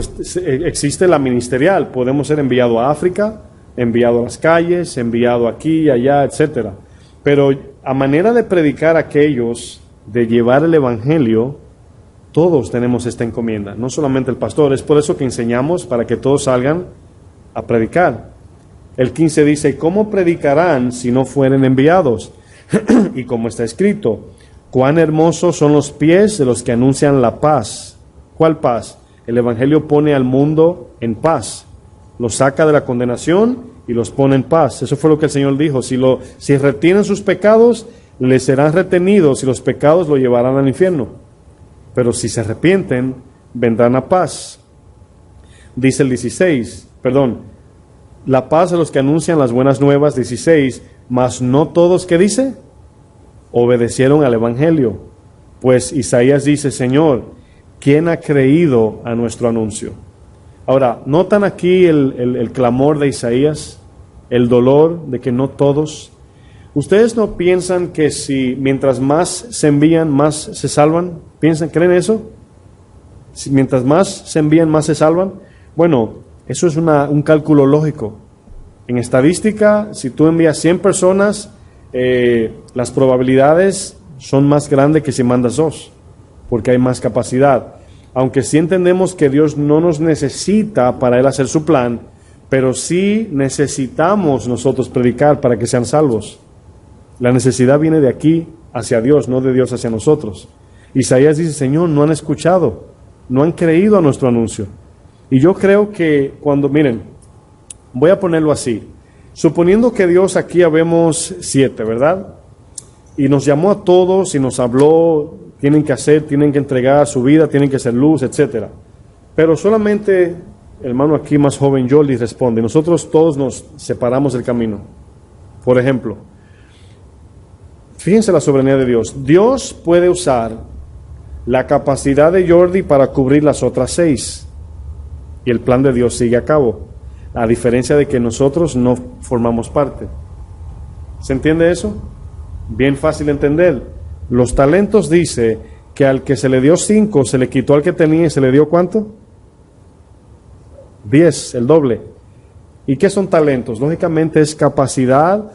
existe la ministerial, podemos ser enviado a África, enviado a las calles, enviado aquí, allá, etcétera. Pero a manera de predicar a aquellos, de llevar el Evangelio, todos tenemos esta encomienda, no solamente el pastor. Es por eso que enseñamos para que todos salgan a predicar. El 15 dice, ¿cómo predicarán si no fueren enviados? Y como está escrito, cuán hermosos son los pies de los que anuncian la paz. ¿Cuál paz? El Evangelio pone al mundo en paz. Los saca de la condenación y los pone en paz. Eso fue lo que el Señor dijo. Si retienen sus pecados, les serán retenidos y los pecados lo llevarán al infierno. Pero si se arrepienten, vendrán a paz. Dice el 16, la paz de los que anuncian las buenas nuevas, 16, mas no todos, ¿qué dice? Obedecieron al Evangelio. Pues Isaías dice, Señor, ¿quién ha creído a nuestro anuncio? Ahora, ¿notan aquí el clamor de Isaías? El dolor de que no todos. ¿Ustedes no piensan que si mientras más se envían, más se salvan? ¿Creen eso? Si mientras más se envían, más se salvan. Bueno, eso es un cálculo lógico. En estadística, si tú envías 100 personas, las probabilidades son más grandes que si mandas 2, porque hay más capacidad. Aunque sí entendemos que Dios no nos necesita para Él hacer su plan, pero sí necesitamos nosotros predicar para que sean salvos. La necesidad viene de aquí hacia Dios, no de Dios hacia nosotros. Isaías dice, Señor, no han escuchado, no han creído a nuestro anuncio. Y yo creo que miren, voy a ponerlo así. Suponiendo que Dios aquí habemos 7, ¿verdad? Y nos llamó a todos y nos habló, tienen que entregar su vida, tienen que ser luz, etcétera. Pero solamente, el hermano aquí más joven, Jordi, responde, nosotros todos nos separamos del camino. Por ejemplo, fíjense la soberanía de Dios. Dios puede usar la capacidad de Jordi para cubrir las otras 6. Y el plan de Dios sigue a cabo, a diferencia de que nosotros no formamos parte. ¿Se entiende eso? Bien fácil de entender. Los talentos dice que al que se le dio 5, se le quitó al que tenía y se le dio ¿cuánto? 10, el doble. ¿Y qué son talentos? Lógicamente es capacidad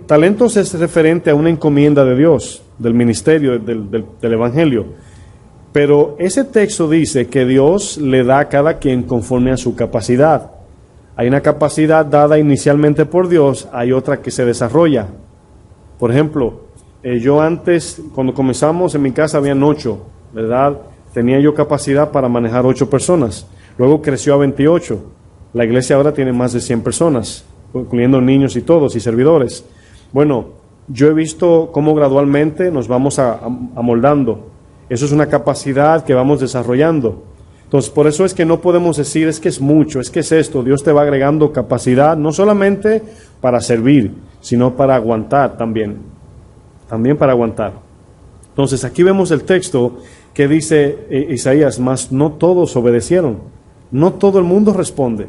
talentos es referente a una encomienda de Dios, del ministerio, del Evangelio. Pero ese texto dice que Dios le da a cada quien conforme a su capacidad. Hay una capacidad dada inicialmente por Dios, hay otra que se desarrolla. Por ejemplo, yo antes, cuando comenzamos en mi casa habían 8, ¿verdad? Tenía yo capacidad para manejar 8 personas. Luego creció a 28. La iglesia ahora tiene más de 100 personas, incluyendo niños y todos, y servidores. Bueno, yo he visto cómo gradualmente nos vamos amoldando. Eso es una capacidad que vamos desarrollando. Entonces, por eso es que no podemos decir, es que es mucho, es que es esto. Dios te va agregando capacidad, no solamente para servir, sino para aguantar también. También para aguantar. Entonces, aquí vemos el texto que dice Isaías, mas no todos obedecieron. No todo el mundo responde.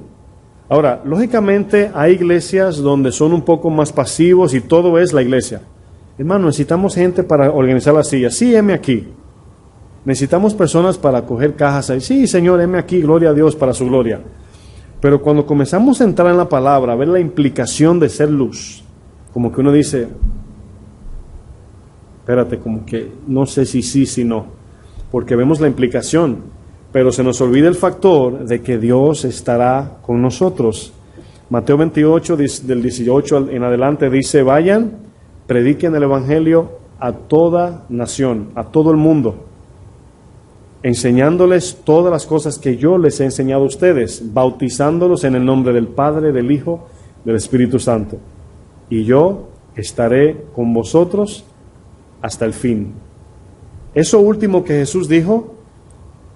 Ahora, lógicamente hay iglesias donde son un poco más pasivos y todo es la iglesia. Hermano, necesitamos gente para organizar las sillas. Sí, heme aquí. Necesitamos personas para coger cajas ahí. Sí, Señor, heme aquí, gloria a Dios para su gloria. Pero cuando comenzamos a entrar en la palabra, a ver la implicación de ser luz, como que uno dice, espérate, como que no sé si sí, si no, porque vemos la implicación, pero se nos olvida el factor de que Dios estará con nosotros. Mateo 28, del 18 en adelante, dice, vayan, prediquen el Evangelio a toda nación, a todo el mundo, enseñándoles todas las cosas que yo les he enseñado a ustedes, bautizándolos en el nombre del Padre, del Hijo, del Espíritu Santo. Y yo estaré con vosotros hasta el fin. Eso último que Jesús dijo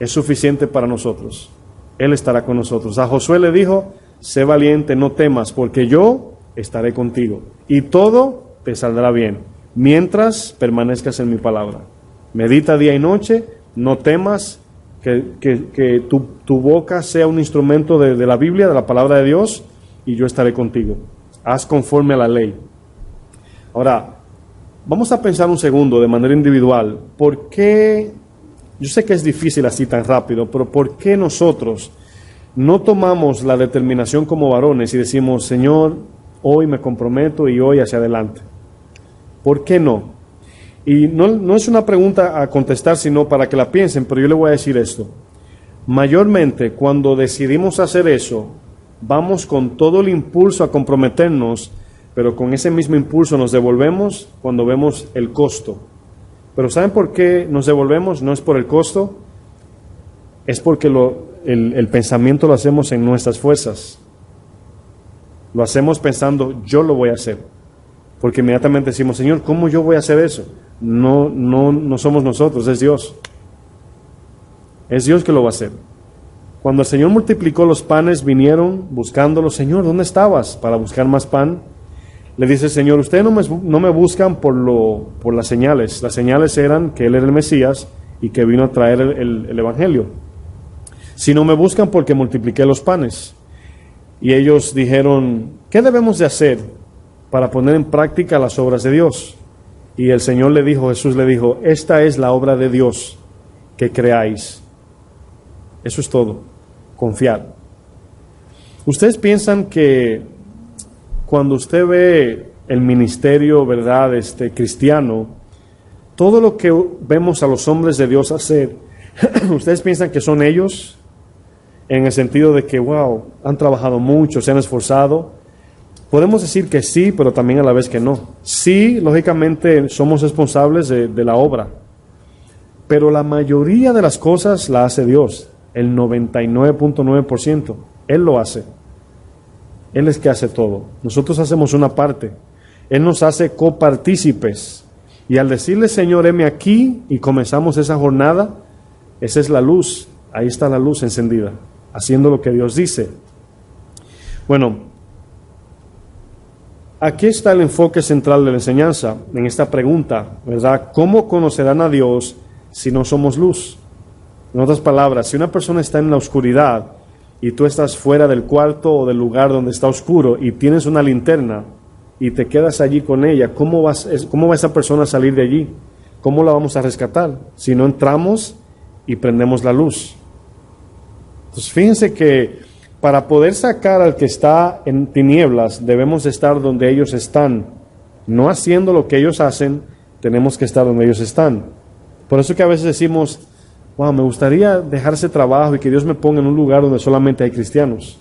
es suficiente para nosotros. Él estará con nosotros. A Josué le dijo, sé valiente, no temas, porque yo estaré contigo. Y todo te saldrá bien, mientras permanezcas en mi palabra. Medita día y noche, no temas, que tu boca sea un instrumento de la Biblia, de la palabra de Dios, y yo estaré contigo. Haz conforme a la ley. Ahora, vamos a pensar un segundo de manera individual. ¿Por qué? Yo sé que es difícil así tan rápido, pero ¿por qué nosotros no tomamos la determinación como varones y decimos, Señor, hoy me comprometo y hoy hacia adelante? ¿Por qué no? Y no es una pregunta a contestar, sino para que la piensen, pero yo le voy a decir esto. Mayormente, cuando decidimos hacer eso, vamos con todo el impulso a comprometernos, pero con ese mismo impulso nos devolvemos cuando vemos el costo. Pero ¿saben por qué nos devolvemos? No es por el costo, es porque el pensamiento lo hacemos en nuestras fuerzas. Lo hacemos pensando, yo lo voy a hacer. Porque inmediatamente decimos, Señor, ¿cómo yo voy a hacer eso? No somos nosotros, es Dios. Es Dios que lo va a hacer. Cuando el Señor multiplicó los panes, vinieron buscándolo. Señor, ¿dónde estabas? Para buscar más pan. Le dice el Señor, ustedes no me buscan por las señales. Las señales eran que Él era el Mesías y que vino a traer el Evangelio. Sino me buscan porque multipliqué los panes. Y ellos dijeron, ¿qué debemos de hacer para poner en práctica las obras de Dios? Y el Señor le dijo, Jesús le dijo, esta es la obra de Dios, que creáis. Eso es todo, confiar. ¿Ustedes piensan que cuando usted ve el ministerio, verdad, cristiano, todo lo que vemos a los hombres de Dios hacer, ¿ustedes piensan que son ellos? En el sentido de que, wow, han trabajado mucho, se han esforzado. Podemos decir que sí, pero también a la vez que no. Sí, lógicamente somos responsables de la obra, pero la mayoría de las cosas la hace Dios, el 99.9%. Él lo hace. Él es que hace todo. Nosotros hacemos una parte. Él nos hace copartícipes. Y al decirle, Señor, heme aquí, y comenzamos esa jornada, esa es la luz. Ahí está la luz encendida, haciendo lo que Dios dice. Bueno, aquí está el enfoque central de la enseñanza, en esta pregunta, ¿verdad? ¿Cómo conocerán a Dios si no somos luz? En otras palabras, si una persona está en la oscuridad y tú estás fuera del cuarto o del lugar donde está oscuro y tienes una linterna y te quedas allí con ella, ¿cómo va esa persona a salir de allí? ¿Cómo la vamos a rescatar? Si no entramos y prendemos la luz. Entonces, fíjense que para poder sacar al que está en tinieblas, debemos estar donde ellos están. No haciendo lo que ellos hacen, tenemos que estar donde ellos están. Por eso que a veces decimos, wow, me gustaría dejar ese trabajo y que Dios me ponga en un lugar donde solamente hay cristianos.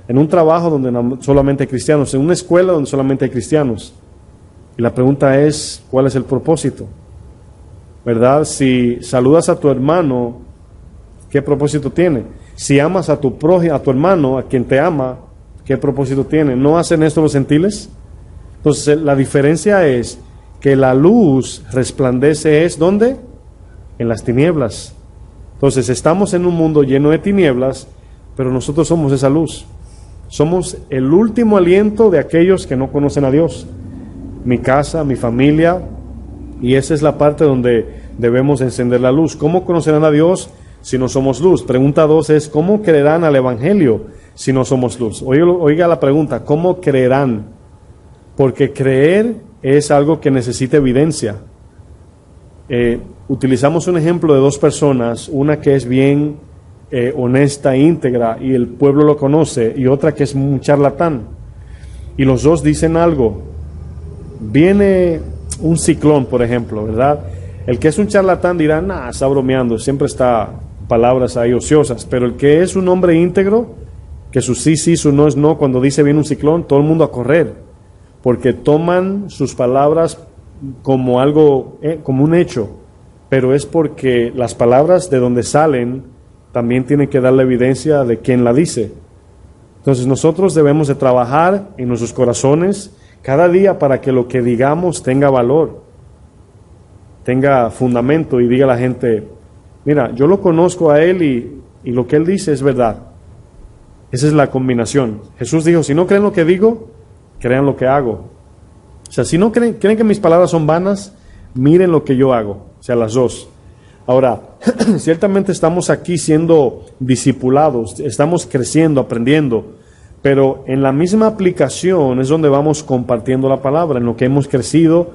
En un trabajo donde solamente hay cristianos. En una escuela donde solamente hay cristianos. Y la pregunta es, ¿cuál es el propósito? ¿Verdad? Si saludas a tu hermano, ¿qué propósito tiene? Si amas a tu hermano, a quien te ama, ¿qué propósito tiene? ¿No hacen esto los gentiles? Entonces, la diferencia es que la luz resplandece, ¿es dónde? En las tinieblas. Entonces, estamos en un mundo lleno de tinieblas, pero nosotros somos esa luz. Somos el último aliento de aquellos que no conocen a Dios. Mi casa, mi familia, y esa es la parte donde debemos encender la luz. ¿Cómo conocerán a Dios si no somos luz? Pregunta 2 es, ¿cómo creerán al Evangelio si no somos luz? Oiga la pregunta, ¿cómo creerán? Porque creer es algo que necesita evidencia. Utilizamos un ejemplo de dos personas, una que es bien honesta e íntegra y el pueblo lo conoce, y otra que es un charlatán. Y los dos dicen algo. Viene un ciclón, por ejemplo, ¿verdad? El que es un charlatán dirá, nah, está bromeando, siempre está palabras ahí ociosas, pero el que es un hombre íntegro, que su sí, su no es no, cuando dice viene un ciclón, todo el mundo a correr, porque toman sus palabras como algo, como un hecho, pero es porque las palabras de donde salen también tienen que dar la evidencia de quién la dice. Entonces nosotros debemos de trabajar en nuestros corazones cada día para que lo que digamos tenga valor, tenga fundamento y diga a la gente, mira, yo lo conozco a él y lo que él dice es verdad. Esa es la combinación. Jesús dijo, si no creen lo que digo, crean lo que hago. O sea, si no creen que mis palabras son vanas, miren lo que yo hago. O sea, las dos. Ahora, Ciertamente estamos aquí siendo discipulados, estamos creciendo, aprendiendo, pero en la misma aplicación es donde vamos compartiendo la palabra, en lo que hemos crecido.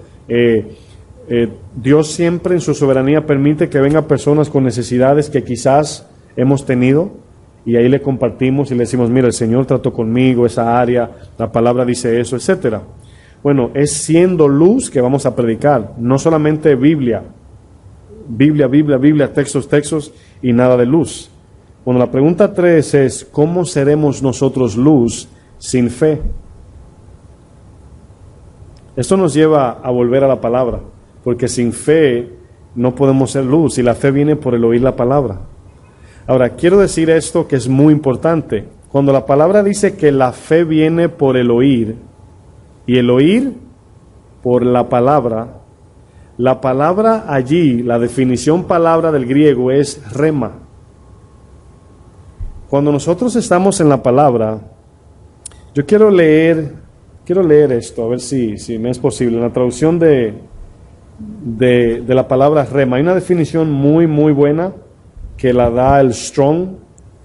Dios siempre en su soberanía permite que vengan personas con necesidades que quizás hemos tenido, y ahí le compartimos y le decimos, mira, el Señor trató conmigo esa área, la palabra dice eso, etcétera. Bueno, es siendo luz que vamos a predicar, no solamente Biblia, textos y nada de luz. Bueno, la pregunta 3 es, ¿cómo seremos nosotros luz sin fe? Esto nos lleva a volver a la palabra, porque sin fe no podemos ser luz, y la fe viene por el oír la palabra. Ahora, quiero decir esto que es muy importante. Cuando la palabra dice que la fe viene por el oír, y el oír por la palabra allí, la definición palabra del griego es rema. Cuando nosotros estamos en la palabra, yo quiero leer esto, a ver si me es posible. En la traducción de la palabra rema, hay una definición muy, muy buena que la da el Strong,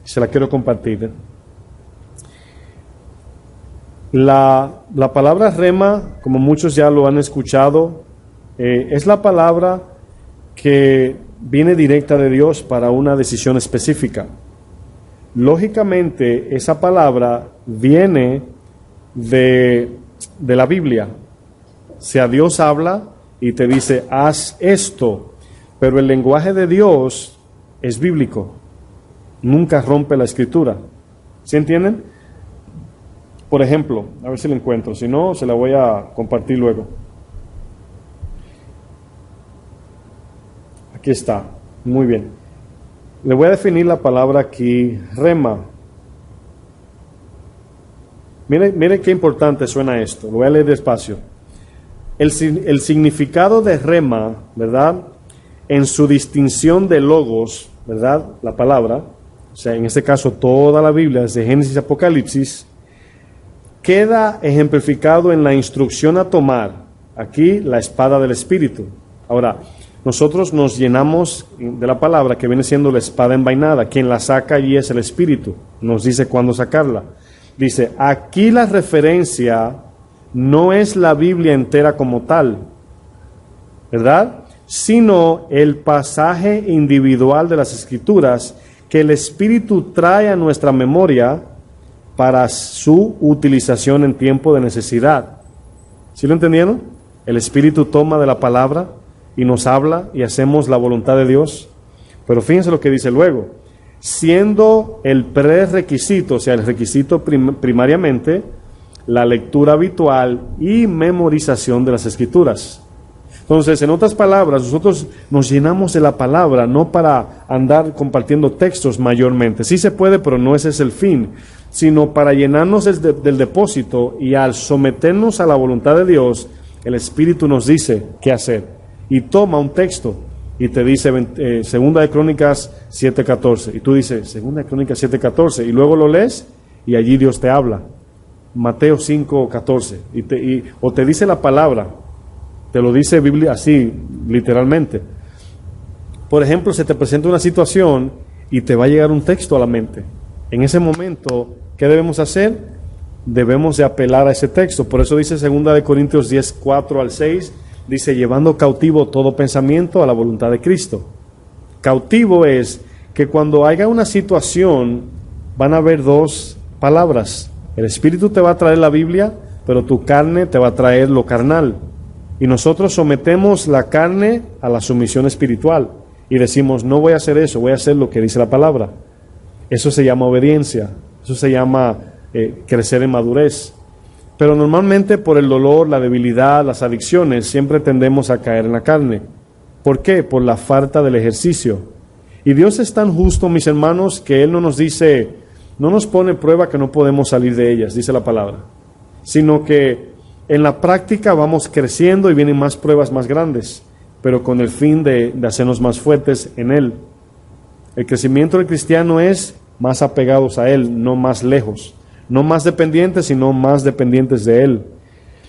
se la quiero compartir. La palabra rema, como muchos ya lo han escuchado, es la palabra que viene directa de Dios para una decisión específica. Lógicamente, esa palabra viene de la Biblia. O sea, Dios habla y te dice, haz esto, pero el lenguaje de Dios es bíblico. Nunca rompe la escritura. ¿Sí entienden? Por ejemplo, a ver si lo encuentro, si no, se la voy a compartir luego. Aquí está, muy bien. Le voy a definir la palabra aquí, rema. Mire qué importante suena esto, lo voy a leer despacio. El significado de rema, ¿verdad? En su distinción de logos, ¿verdad? La palabra, o sea, en este caso toda la Biblia, desde Génesis a Apocalipsis, queda ejemplificado en la instrucción a tomar, aquí la espada del Espíritu. Ahora, nosotros nos llenamos de la palabra que viene siendo la espada envainada. Quien la saca allí es el Espíritu. Nos dice cuándo sacarla. Dice, aquí la referencia no es la Biblia entera como tal, ¿verdad? Sino el pasaje individual de las Escrituras que el Espíritu trae a nuestra memoria para su utilización en tiempo de necesidad. ¿Sí lo entendieron? El Espíritu toma de la palabra y nos habla y hacemos la voluntad de Dios. Pero fíjense lo que dice luego, siendo el prerequisito, o sea, el requisito primariamente, la lectura habitual y memorización de las Escrituras. Entonces, en otras palabras, nosotros nos llenamos de la palabra, no para andar compartiendo textos mayormente. Sí se puede, pero no ese es el fin, sino para llenarnos del depósito, y al someternos a la voluntad de Dios, el Espíritu nos dice qué hacer. Y toma un texto y te dice Segunda de Crónicas 7:14, y tú dices Segunda de Crónicas 7:14, y luego lo lees y allí Dios te habla. Mateo 5:14, o te dice la palabra, te lo dice Biblia así, literalmente. Por ejemplo, se te presenta una situación y te va a llegar un texto a la mente. En ese momento, ¿qué debemos hacer? Debemos de apelar a ese texto. Por eso dice 2 de Corintios 10:4-6, dice, llevando cautivo todo pensamiento a la voluntad de Cristo. Cautivo es que cuando haya una situación, van a haber dos palabras. El Espíritu te va a traer la Biblia, pero tu carne te va a traer lo carnal. Y nosotros sometemos la carne a la sumisión espiritual y decimos, no voy a hacer eso, voy a hacer lo que dice la palabra. Eso se llama obediencia, eso se llama crecer en madurez. Pero normalmente por el dolor, la debilidad, las adicciones, siempre tendemos a caer en la carne. ¿Por qué? Por la falta del ejercicio. Y Dios es tan justo, mis hermanos, que Él no nos dice, no nos pone prueba que no podemos salir de ellas, dice la palabra, sino que en la práctica vamos creciendo y vienen más pruebas más grandes, pero con el fin de hacernos más fuertes en Él. El crecimiento del cristiano es más apegados a Él, no más lejos. No más dependientes, sino más dependientes de Él.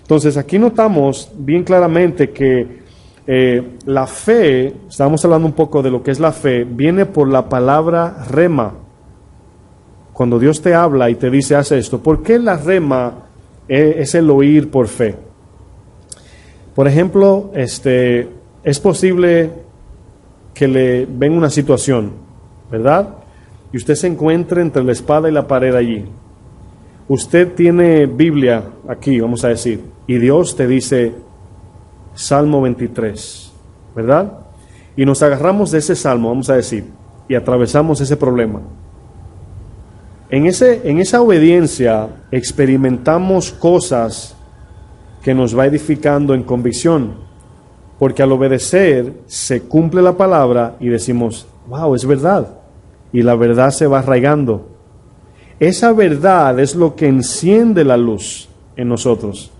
Entonces, aquí notamos bien claramente que La fe, estábamos hablando un poco de lo que es la fe, viene por la palabra rema. Cuando Dios te habla y te dice, haz esto, ¿por qué la rema es el oír por fe? Por ejemplo, es posible que le venga una situación, ¿verdad? Y usted se encuentre entre la espada y la pared allí. Usted tiene Biblia aquí, vamos a decir, y Dios te dice Salmo 23, ¿verdad? Y nos agarramos de ese salmo, vamos a decir, y atravesamos ese problema. En esa obediencia experimentamos cosas que nos va edificando en convicción, porque al obedecer se cumple la palabra y decimos, wow, es verdad, y la verdad se va arraigando. Esa verdad es lo que enciende la luz en nosotros,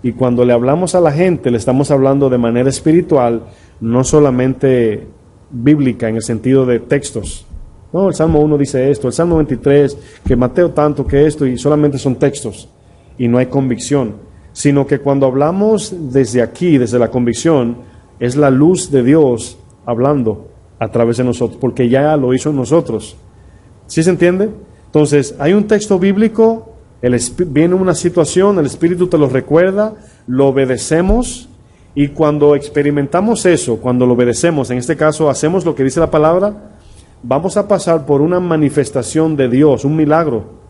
y cuando le hablamos a la gente, le estamos hablando de manera espiritual, no solamente bíblica en el sentido de textos. No, el Salmo 1 dice esto, el Salmo 23, que Mateo tanto, que esto, y solamente son textos, y no hay convicción, sino que cuando hablamos desde aquí, desde la convicción, es la luz de Dios hablando a través de nosotros, porque ya lo hizo en nosotros. ¿Sí se entiende? Entonces, hay un texto bíblico, viene una situación, el Espíritu te lo recuerda, lo obedecemos, y cuando experimentamos eso, cuando lo obedecemos, en este caso hacemos lo que dice la palabra, vamos a pasar por una manifestación de Dios, un milagro.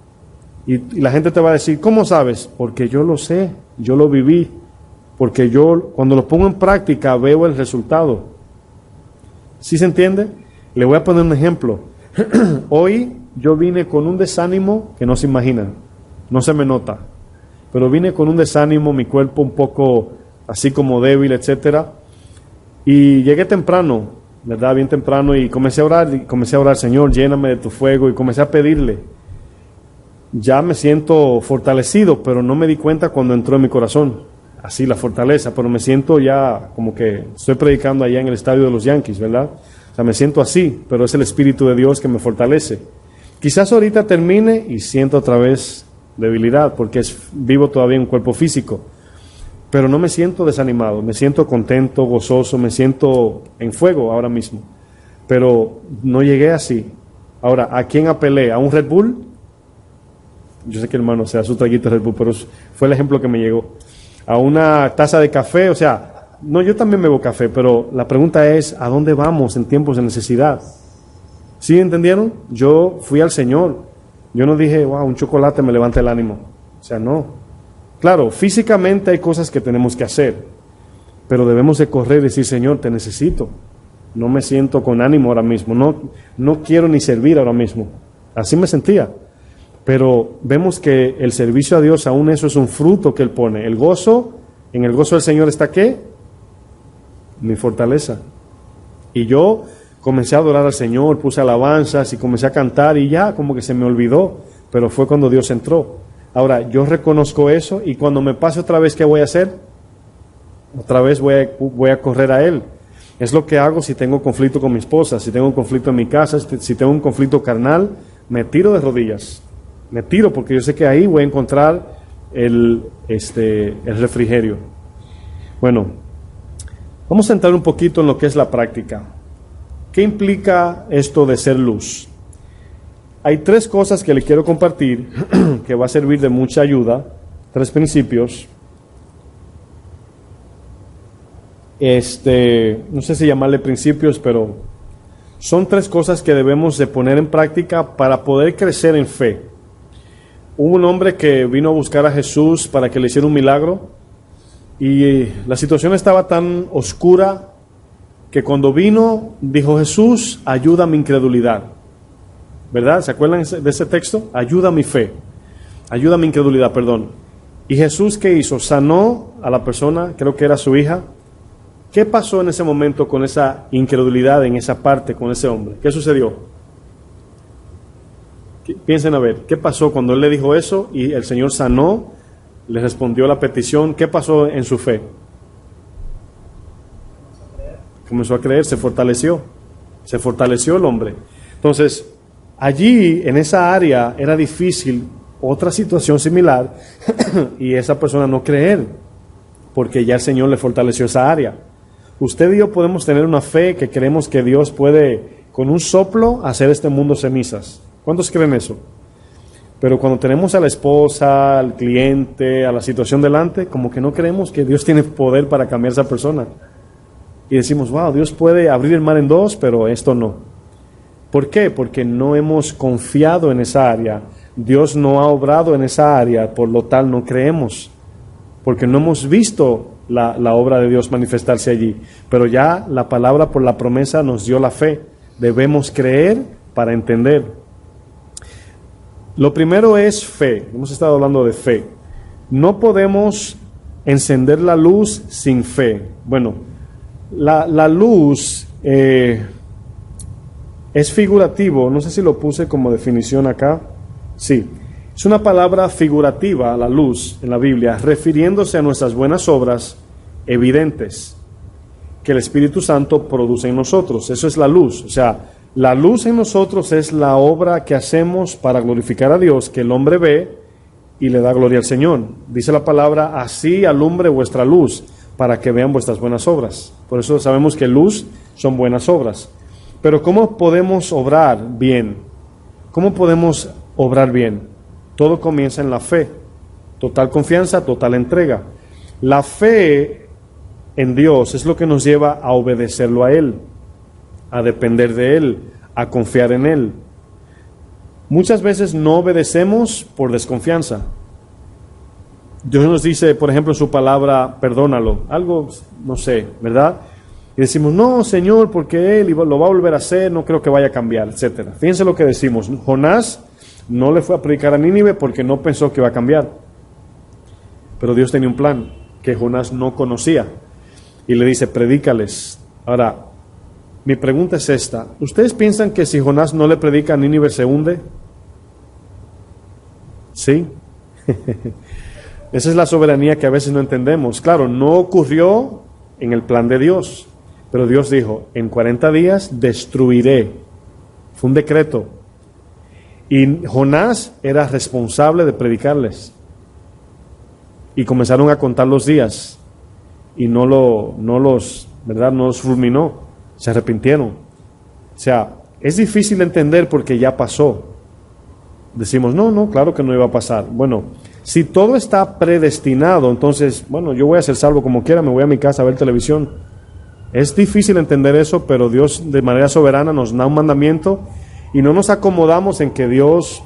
Y la gente te va a decir, ¿cómo sabes? Porque yo lo sé, yo lo viví, porque yo cuando lo pongo en práctica veo el resultado. ¿Sí se entiende? Le voy a poner un ejemplo. Hoy yo vine con un desánimo que no se imaginan, no se me nota, pero vine con un desánimo, mi cuerpo un poco así como débil, etcétera, y llegué temprano, ¿verdad? Bien temprano, y comencé a orar, Señor, lléname de tu fuego, y comencé a pedirle. Ya me siento fortalecido, pero no me di cuenta cuando entró en mi corazón, así la fortaleza, pero me siento ya como que estoy predicando allá en el estadio de los Yankees, ¿verdad? O sea, me siento así, pero es el Espíritu de Dios que me fortalece. Quizás ahorita termine y siento otra vez debilidad, porque vivo todavía en un cuerpo físico, pero no me siento desanimado, me siento contento, gozoso, me siento en fuego ahora mismo, pero no llegué así. Ahora, ¿a quién apelé? ¿A un Red Bull? Yo sé que hermano se da su traguito de Red Bull, pero fue el ejemplo que me llegó. ¿A una taza de café? O sea, no, yo también bebo café, pero la pregunta es, ¿a dónde vamos en tiempos de necesidad? ¿Sí entendieron? Yo fui al Señor, yo no dije, wow, un chocolate me levanta el ánimo, o sea, no. Claro, físicamente hay cosas que tenemos que hacer, pero debemos de correr y decir, Señor, te necesito, no me siento con ánimo ahora mismo, no quiero ni servir ahora mismo, así me sentía. Pero vemos que el servicio a Dios, aún eso es un fruto que Él pone. El gozo, en el gozo del Señor está ¿qué? Mi fortaleza. Y yo comencé a adorar al Señor, puse alabanzas y comencé a cantar y ya como que se me olvidó, pero fue cuando Dios entró. Ahora, yo reconozco eso y cuando me pase otra vez, ¿qué voy a hacer? Otra vez voy a correr a Él. Es lo que hago si tengo conflicto con mi esposa, si tengo un conflicto en mi casa, si tengo un conflicto carnal, me tiro de rodillas. Me tiro porque yo sé que ahí voy a encontrar el refrigerio. Bueno, vamos a entrar un poquito en lo que es la práctica. ¿Qué implica esto de ser luz? Hay 3 cosas que le quiero compartir que va a servir de mucha ayuda, 3 principios. No sé si llamarle principios, pero son 3 cosas que debemos de poner en práctica para poder crecer en fe. Hubo un hombre que vino a buscar a Jesús para que le hiciera un milagro y la situación estaba tan oscura que cuando vino dijo, Jesús, ayuda a mi incredulidad. ¿Verdad? ¿Se acuerdan de ese texto? Ayuda a mi fe, ayuda a mi incredulidad, perdón. ¿Y Jesús qué hizo? Sanó a la persona, creo que era su hija. ¿Qué pasó en ese momento con esa incredulidad en esa parte con ese hombre? ¿Qué sucedió? Piensen a ver, ¿qué pasó cuando él le dijo eso y el Señor sanó, le respondió la petición? ¿Qué pasó en su fe? Comenzó a creer, se fortaleció el hombre. Entonces, allí en esa área era difícil otra situación similar y esa persona no creer, porque ya el Señor le fortaleció esa área. Usted y yo podemos tener una fe que creemos que Dios puede, con un soplo, hacer este mundo cenizas. ¿Cuántos creen eso? Pero cuando tenemos a la esposa, al cliente, a la situación delante, como que no creemos que Dios tiene poder para cambiar a esa persona. Y decimos, wow, Dios puede abrir el mar en dos, pero esto no. ¿Por qué? Porque no hemos confiado en esa área. Dios no ha obrado en esa área, por lo tal no creemos. Porque no hemos visto la obra de Dios manifestarse allí. Pero ya la palabra por la promesa nos dio la fe. Debemos creer para entender. Lo primero es fe. Hemos estado hablando de fe. No podemos encender la luz sin fe. Bueno, la luz es figurativo. No sé si lo puse como definición acá. Sí. Es una palabra figurativa, la luz, en la Biblia, refiriéndose a nuestras buenas obras evidentes que el Espíritu Santo produce en nosotros. Eso es la luz. O sea, la luz en nosotros es la obra que hacemos para glorificar a Dios, que el hombre ve y le da gloria al Señor. Dice la palabra, así alumbre vuestra luz, para que vean vuestras buenas obras. Por eso sabemos que luz son buenas obras. Pero ¿cómo podemos obrar bien? ¿Cómo podemos obrar bien? Todo comienza en la fe. Total confianza, total entrega. La fe en Dios es lo que nos lleva a obedecerlo a Él, a depender de Él, a confiar en Él. Muchas veces no obedecemos por desconfianza. Dios nos dice, por ejemplo, en su palabra, perdónalo. Algo, no sé, ¿verdad? Y decimos, no, Señor, porque Él lo va a volver a hacer, no creo que vaya a cambiar, etc. Fíjense lo que decimos. Jonás no le fue a predicar a Nínive porque no pensó que iba a cambiar. Pero Dios tenía un plan que Jonás no conocía. Y le dice, predícales. Ahora, mi pregunta es esta. ¿Ustedes piensan que si Jonás no le predica a Nínive se hunde? ¿Sí? Esa es la soberanía que a veces no entendemos. Claro, no ocurrió en el plan de Dios. Pero Dios dijo, en 40 días destruiré. Fue un decreto. Y Jonás era responsable de predicarles. Y comenzaron a contar los días. Y no los fulminó. Se arrepintieron. O sea, es difícil entender porque ya pasó. Decimos, no, claro que no iba a pasar. Bueno, si todo está predestinado, entonces, bueno, yo voy a ser salvo como quiera, me voy a mi casa a ver televisión. Es difícil entender eso, pero Dios de manera soberana nos da un mandamiento y no nos acomodamos en que Dios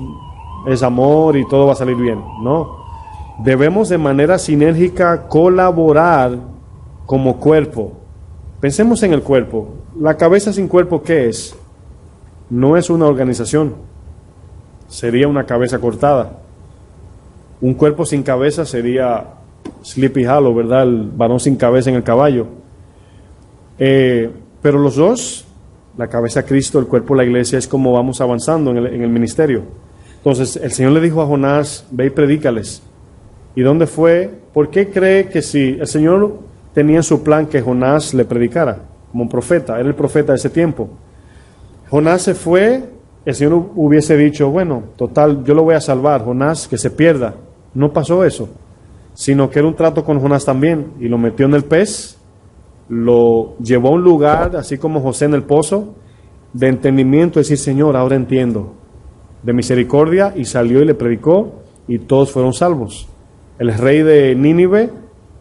es amor y todo va a salir bien. No, debemos de manera sinérgica colaborar como cuerpo. Pensemos en el cuerpo. La cabeza sin cuerpo, ¿qué es? No es una organización. Sería una cabeza cortada. Un cuerpo sin cabeza sería Sleepy Hollow, ¿verdad? El varón sin cabeza en el caballo. Pero los dos, la cabeza Cristo, el cuerpo la iglesia, es como vamos avanzando en el ministerio. Entonces el Señor le dijo a Jonás, ve y predícales. ¿Y dónde fue? ¿Por qué cree que si el Señor tenía en su plan que Jonás le predicara como un profeta? Era el profeta de ese tiempo. Jonás se fue, el Señor hubiese dicho, bueno, total, yo lo voy a salvar, Jonás, que se pierda. No pasó eso, sino que era un trato con Jonás también, y lo metió en el pez, lo llevó a un lugar, así como José en el pozo, de entendimiento, decir, Señor, ahora entiendo, de misericordia, y salió y le predicó, y todos fueron salvos. El rey de Nínive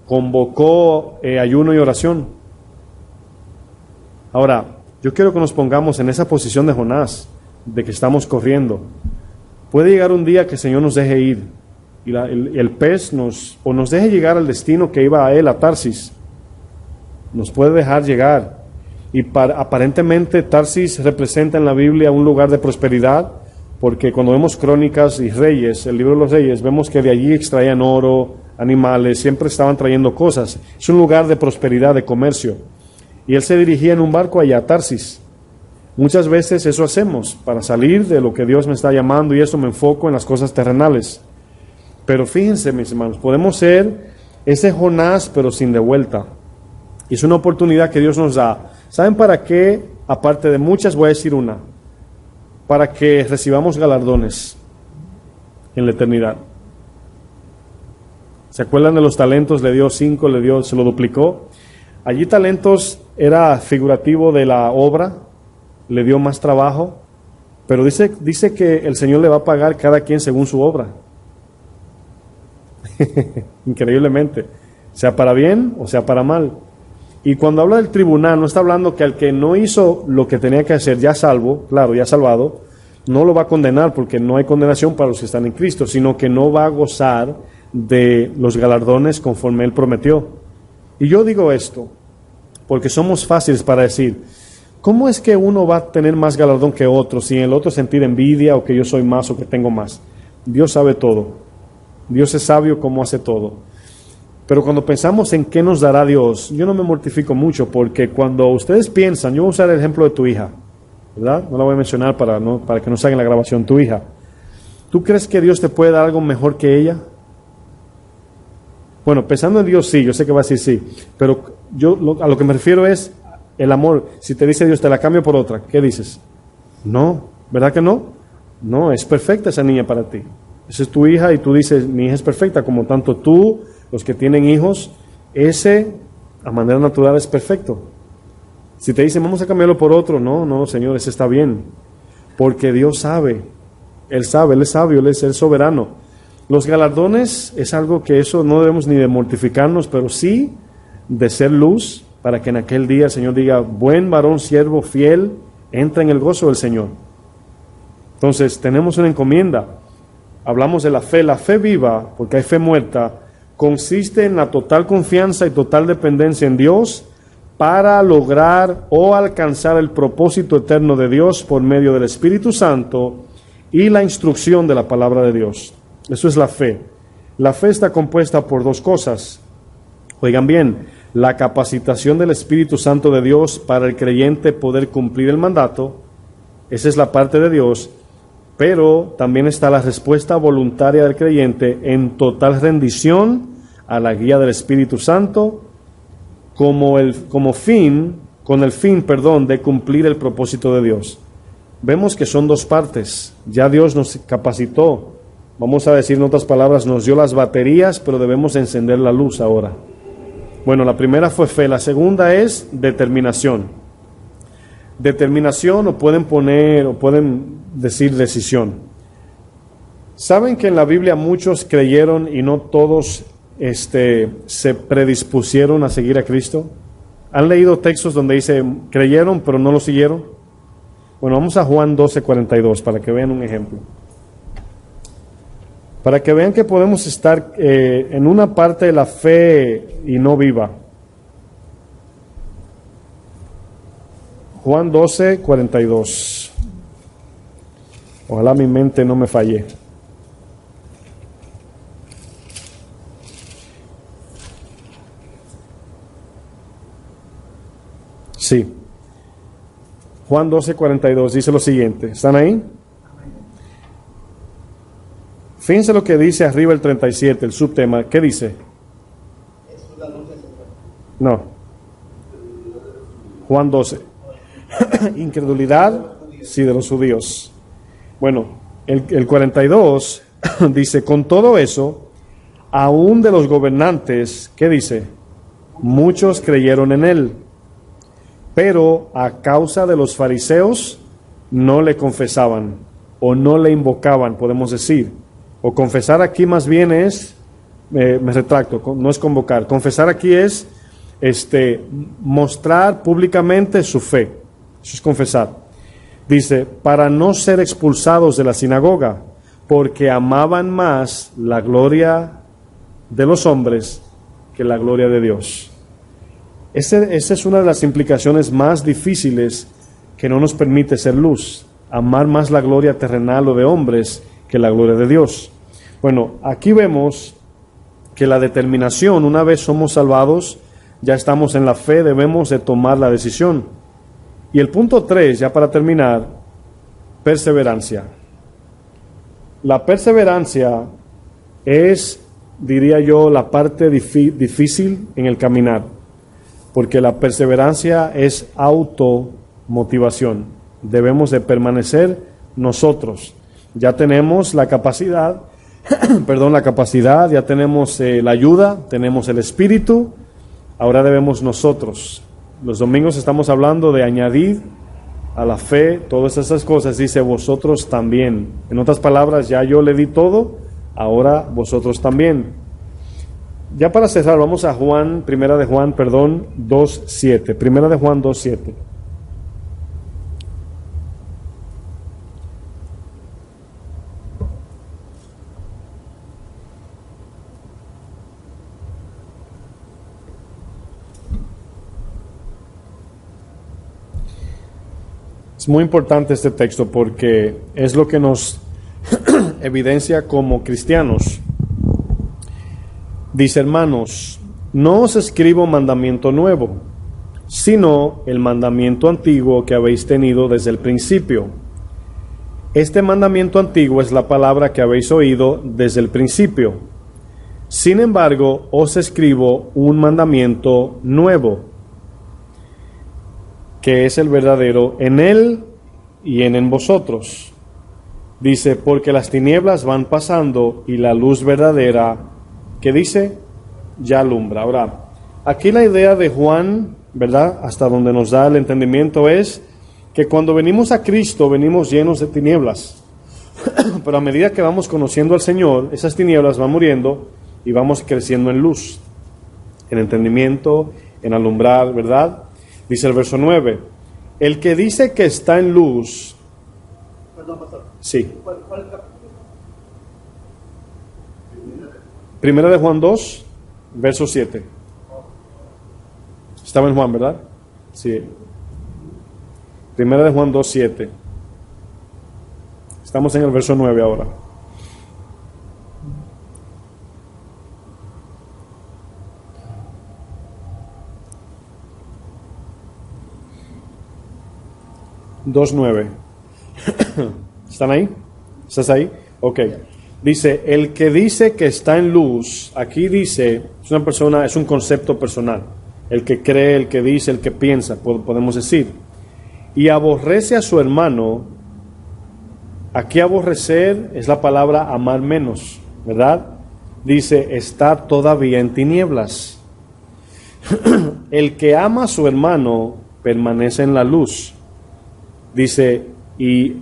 convocó ayuno y oración. Ahora, yo quiero que nos pongamos en esa posición de Jonás, de que estamos corriendo. Puede llegar un día que el Señor nos deje ir, y el pez nos deje llegar al destino que iba a él, a Tarsis. Nos puede dejar llegar. Y aparentemente Tarsis representa en la Biblia un lugar de prosperidad, porque cuando vemos Crónicas y Reyes, el libro de los Reyes, vemos que de allí extraían oro, animales, siempre estaban trayendo cosas. Es un lugar de prosperidad, de comercio. Y él se dirigía en un barco allá a Tarsis. Muchas veces eso hacemos, para salir de lo que Dios me está llamando, y eso me enfoco en las cosas terrenales. Pero fíjense, mis hermanos, podemos ser ese Jonás, pero sin de vuelta. Y es una oportunidad que Dios nos da. ¿Saben para qué? Aparte de muchas, voy a decir una. Para que recibamos galardones en la eternidad. ¿Se acuerdan de los talentos? Le dio 5, se lo duplicó. Allí talentos era figurativo de la obra, le dio más trabajo, pero dice que el Señor le va a pagar cada quien según su obra. Increíblemente, sea para bien o sea para mal. Y cuando habla del tribunal, no está hablando que al que no hizo lo que tenía que hacer, ya salvo, claro, ya salvado, no lo va a condenar porque no hay condenación para los que están en Cristo, sino que no va a gozar de los galardones conforme Él prometió. Y yo digo esto porque somos fáciles para decir, ¿cómo es que uno va a tener más galardón que otro si en el otro sentir envidia o que yo soy más o que tengo más? Dios sabe todo. Dios es sabio como hace todo. Pero cuando pensamos en qué nos dará Dios, yo no me mortifico mucho porque cuando ustedes piensan, yo voy a usar el ejemplo de tu hija, ¿verdad? No la voy a mencionar para que no salga en la grabación, tu hija. ¿Tú crees que Dios te puede dar algo mejor que ella? Bueno, pensando en Dios sí, yo sé que va a decir sí, pero a lo que me refiero es el amor. Si te dice Dios, te la cambio por otra, ¿qué dices? No, ¿verdad que no? No, es perfecta esa niña para ti. Esa es tu hija y tú dices, mi hija es perfecta, como tanto tú, los que tienen hijos, ese a manera natural es perfecto. Si te dicen, vamos a cambiarlo por otro, no, Señor, ese está bien, porque Dios sabe, Él es sabio, Él es el soberano. Los galardones es algo que eso no debemos ni de mortificarnos, pero sí de ser luz, para que en aquel día el Señor diga, buen varón, siervo fiel, entra en el gozo del Señor. Entonces, tenemos una encomienda. Hablamos de la fe viva, porque hay fe muerta, consiste en la total confianza y total dependencia en Dios para lograr o alcanzar el propósito eterno de Dios por medio del Espíritu Santo y la instrucción de la palabra de Dios. Eso es la fe. La fe está compuesta por dos cosas. Oigan bien, la capacitación del Espíritu Santo de Dios para el creyente poder cumplir el mandato, esa es la parte de Dios, pero también está la respuesta voluntaria del creyente en total rendición a la guía del Espíritu Santo con el fin de cumplir el propósito de Dios. Vemos que son dos partes. Ya Dios nos capacitó. Vamos a decir en otras palabras, nos dio las baterías, pero debemos encender la luz ahora. Bueno, la primera fue fe, la segunda es determinación. Determinación o pueden decir decisión. ¿Saben que en la Biblia muchos creyeron y no todos se predispusieron a seguir a Cristo? ¿Han leído textos donde dice creyeron pero no lo siguieron? Bueno, vamos a Juan 12:42 para que vean un ejemplo. Para que vean que podemos estar en una parte de la fe y no viva. Juan 12:42. Ojalá mi mente no me falle. Sí. Juan 12:42 dice lo siguiente. ¿Están ahí? Fíjense lo que dice arriba el 37, el subtema. ¿Qué dice? No. Juan 12. Incredulidad, sí, de los judíos. Bueno, el 42 dice, con todo eso, aún de los gobernantes, ¿qué dice? Muchos creyeron en él, pero a causa de los fariseos no le confesaban o no le invocaban, podemos decir. O confesar aquí más bien es, me retracto, no es convocar. Confesar aquí es mostrar públicamente su fe. Eso es confesar. Dice, para no ser expulsados de la sinagoga, porque amaban más la gloria de los hombres que la gloria de Dios. Esa es una de las implicaciones más difíciles que no nos permite ser luz. Amar más la gloria terrenal o de hombres que la gloria de Dios. Bueno, aquí vemos que la determinación, una vez somos salvados, ya estamos en la fe, debemos de tomar la decisión. Y el punto 3, ya para terminar, perseverancia. La perseverancia es, diría yo, la parte difícil en el caminar, porque la perseverancia es automotivación. Debemos de permanecer nosotros. Ya tenemos la capacidad, ya tenemos la ayuda, tenemos el Espíritu, ahora debemos nosotros los domingos estamos hablando de añadir a la fe todas esas cosas. Dice, vosotros también. En otras palabras, ya yo le di todo, ahora vosotros también. Ya para cerrar, vamos a Primera de Juan 2:7. Primera de Juan 2:7. Es muy importante este texto porque es lo que nos evidencia como cristianos. Dice, hermanos, no os escribo mandamiento nuevo, sino el mandamiento antiguo que habéis tenido desde el principio. Este mandamiento antiguo es la palabra que habéis oído desde el principio. Sin embargo, os escribo un mandamiento nuevo, que es el verdadero en él y en vosotros. Dice, porque las tinieblas van pasando y la luz verdadera, ¿qué dice? Ya alumbra. Ahora, aquí la idea de Juan, ¿verdad? Hasta donde nos da el entendimiento es que cuando venimos a Cristo venimos llenos de tinieblas. Pero a medida que vamos conociendo al Señor, esas tinieblas van muriendo y vamos creciendo en luz, en entendimiento, en alumbrar, ¿verdad? Dice el verso 9, el que dice que está en luz. Perdón, pastor. Sí. ¿Cuál es el capítulo? Primera de Juan 2, verso 7. Estaba en Juan, ¿verdad? Sí. Primera de Juan 2, 7. Estamos en el verso 9 ahora. Dos 9. ¿Están ahí? ¿Estás ahí? Ok. Dice, el que dice que está en luz, aquí dice, es una persona, es un concepto personal. El que cree, el que dice, el que piensa, podemos decir. Y aborrece a su hermano. Aquí aborrecer es la palabra amar menos, ¿verdad? Dice, está todavía en tinieblas. El que ama a su hermano permanece en la luz. Dice, y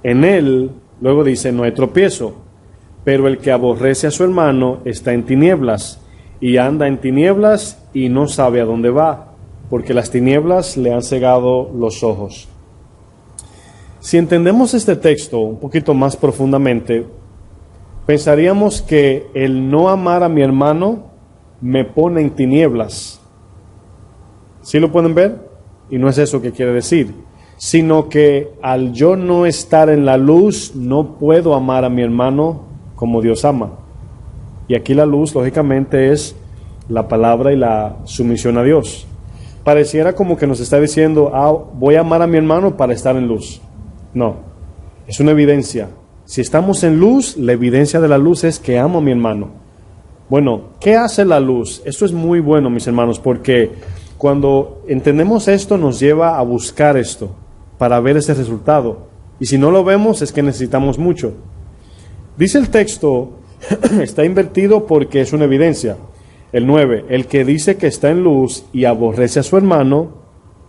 en él, luego dice, no hay tropiezo, pero el que aborrece a su hermano está en tinieblas, y anda en tinieblas y no sabe a dónde va, porque las tinieblas le han cegado los ojos. Si entendemos este texto un poquito más profundamente, pensaríamos que el no amar a mi hermano me pone en tinieblas. ¿Sí lo pueden ver? Y no es eso que quiere decir, sino que al yo no estar en la luz, no puedo amar a mi hermano como Dios ama. Y aquí la luz, lógicamente, es la palabra y la sumisión a Dios. Pareciera como que nos está diciendo, voy a amar a mi hermano para estar en luz. No, es una evidencia. Si estamos en luz, la evidencia de la luz es que amo a mi hermano. Bueno, ¿qué hace la luz? Esto es muy bueno, mis hermanos, porque cuando entendemos esto, nos lleva a buscar esto, para ver ese resultado. Y si no lo vemos, es que necesitamos mucho. Dice el texto, está invertido porque es una evidencia. El 9, el que dice que está en luz y aborrece a su hermano,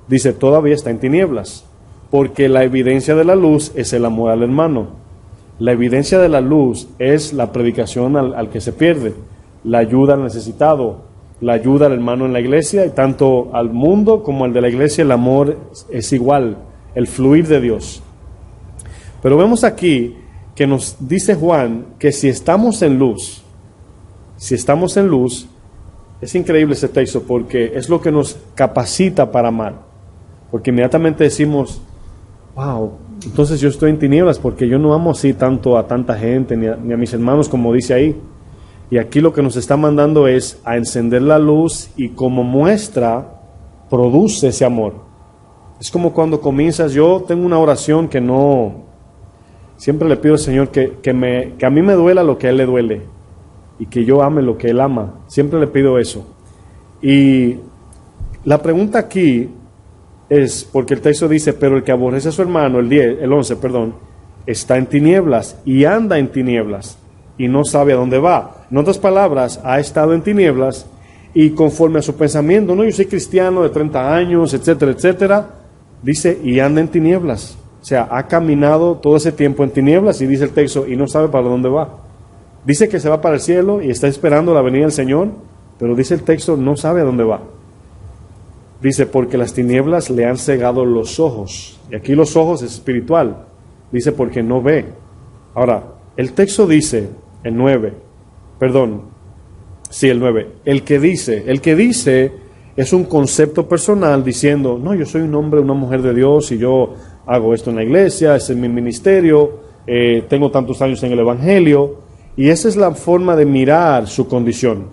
dice todavía está en tinieblas, porque la evidencia de la luz es el amor al hermano. La evidencia de la luz es la predicación al que se pierde, la ayuda al necesitado, la ayuda al hermano en la iglesia, y tanto al mundo como al de la iglesia el amor es igual, el fluir de Dios. Pero vemos aquí que nos dice Juan que si estamos en luz, es increíble ese texto porque es lo que nos capacita para amar. Porque inmediatamente decimos, wow, entonces yo estoy en tinieblas porque yo no amo así tanto a tanta gente ni a mis hermanos como dice ahí. Y aquí lo que nos está mandando es a encender la luz y como muestra produce ese amor. Es como cuando comienzas, yo tengo una oración que no, siempre le pido al Señor que a mí me duela lo que a Él le duele y que yo ame lo que Él ama. Siempre le pido eso. Y la pregunta aquí es, porque el texto dice, pero el que aborrece a su hermano, el 11, está en tinieblas y anda en tinieblas y no sabe a dónde va. En otras palabras, ha estado en tinieblas y conforme a su pensamiento, no, yo soy cristiano de 30 años, etcétera, etcétera, dice, y anda en tinieblas. O sea, ha caminado todo ese tiempo en tinieblas, y dice el texto, y no sabe para dónde va. Dice que se va para el cielo y está esperando la venida del Señor, pero dice el texto, no sabe a dónde va. Dice, porque las tinieblas le han cegado los ojos. Y aquí los ojos es espiritual. Dice, porque no ve. Ahora, el texto dice, el 9, el 9, el que dice es un concepto personal diciendo, no, yo soy un hombre, una mujer de Dios y yo hago esto en la iglesia, ese es mi ministerio, tengo tantos años en el Evangelio, y esa es la forma de mirar su condición.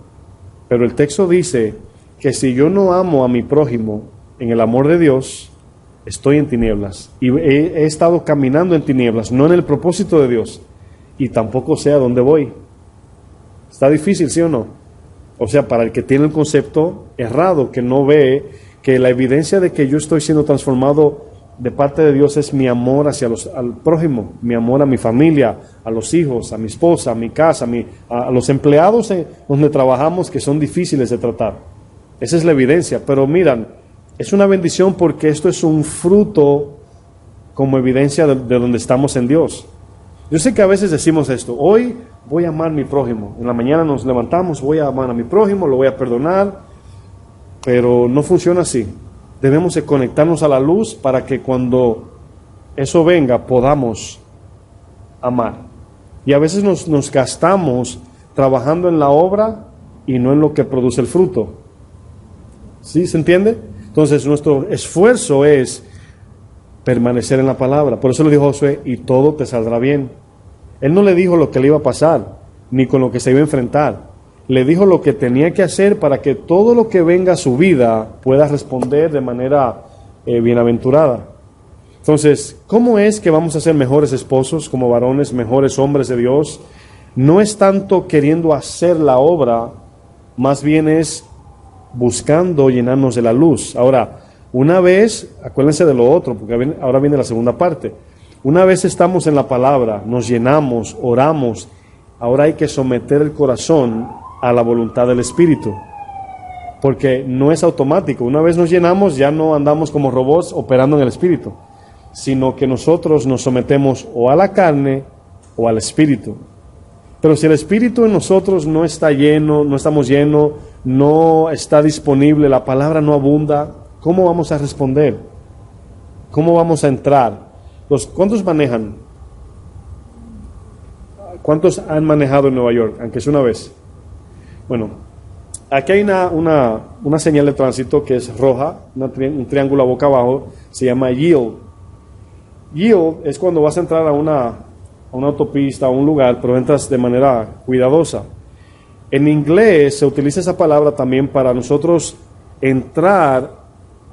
Pero el texto dice que si yo no amo a mi prójimo en el amor de Dios, estoy en tinieblas, y he estado caminando en tinieblas, no en el propósito de Dios, y tampoco sé a dónde voy. Está difícil, ¿sí o no? O sea, para el que tiene el concepto errado, que no ve que la evidencia de que yo estoy siendo transformado de parte de Dios es mi amor hacia al prójimo, mi amor a mi familia, a los hijos, a mi esposa, a mi casa, a los empleados donde trabajamos, que son difíciles de tratar. Esa es la evidencia, pero miran, es una bendición porque esto es un fruto como evidencia de donde estamos en Dios. Yo sé que a veces decimos esto, hoy voy a amar a mi prójimo, en la mañana nos levantamos, voy a amar a mi prójimo, lo voy a perdonar, pero no funciona así. Debemos de conectarnos a la luz para que cuando eso venga podamos amar. Y a veces nos gastamos trabajando en la obra y no en lo que produce el fruto. ¿Sí? ¿Se entiende? Entonces nuestro esfuerzo es permanecer en la palabra. Por eso le dijo Josué, y todo te saldrá bien. Él no le dijo lo que le iba a pasar, ni con lo que se iba a enfrentar. Le dijo lo que tenía que hacer para que todo lo que venga a su vida pueda responder de manera bienaventurada. Entonces, ¿cómo es que vamos a ser mejores esposos como varones, mejores hombres de Dios? No es tanto queriendo hacer la obra, más bien es buscando llenarnos de la luz. Ahora, una vez, acuérdense de lo otro, porque ahora viene la segunda parte. Una vez estamos en la palabra, nos llenamos, oramos, ahora hay que someter el corazón a la voluntad del Espíritu, porque no es automático. Una vez nos llenamos, ya no andamos como robots operando en el Espíritu, sino que nosotros nos sometemos o a la carne o al Espíritu. Pero si el Espíritu en nosotros no está lleno, no estamos llenos, no está disponible, la palabra no abunda, ¿cómo vamos a responder? ¿Cómo vamos a entrar? ¿Cuántos manejan? ¿Cuántos han manejado en Nueva York, aunque es una vez? Bueno, aquí hay una señal de tránsito que es roja, un triángulo a boca abajo, se llama yield. Yield es cuando vas a entrar a una autopista, a un lugar, pero entras de manera cuidadosa. En inglés se utiliza esa palabra también para nosotros entrar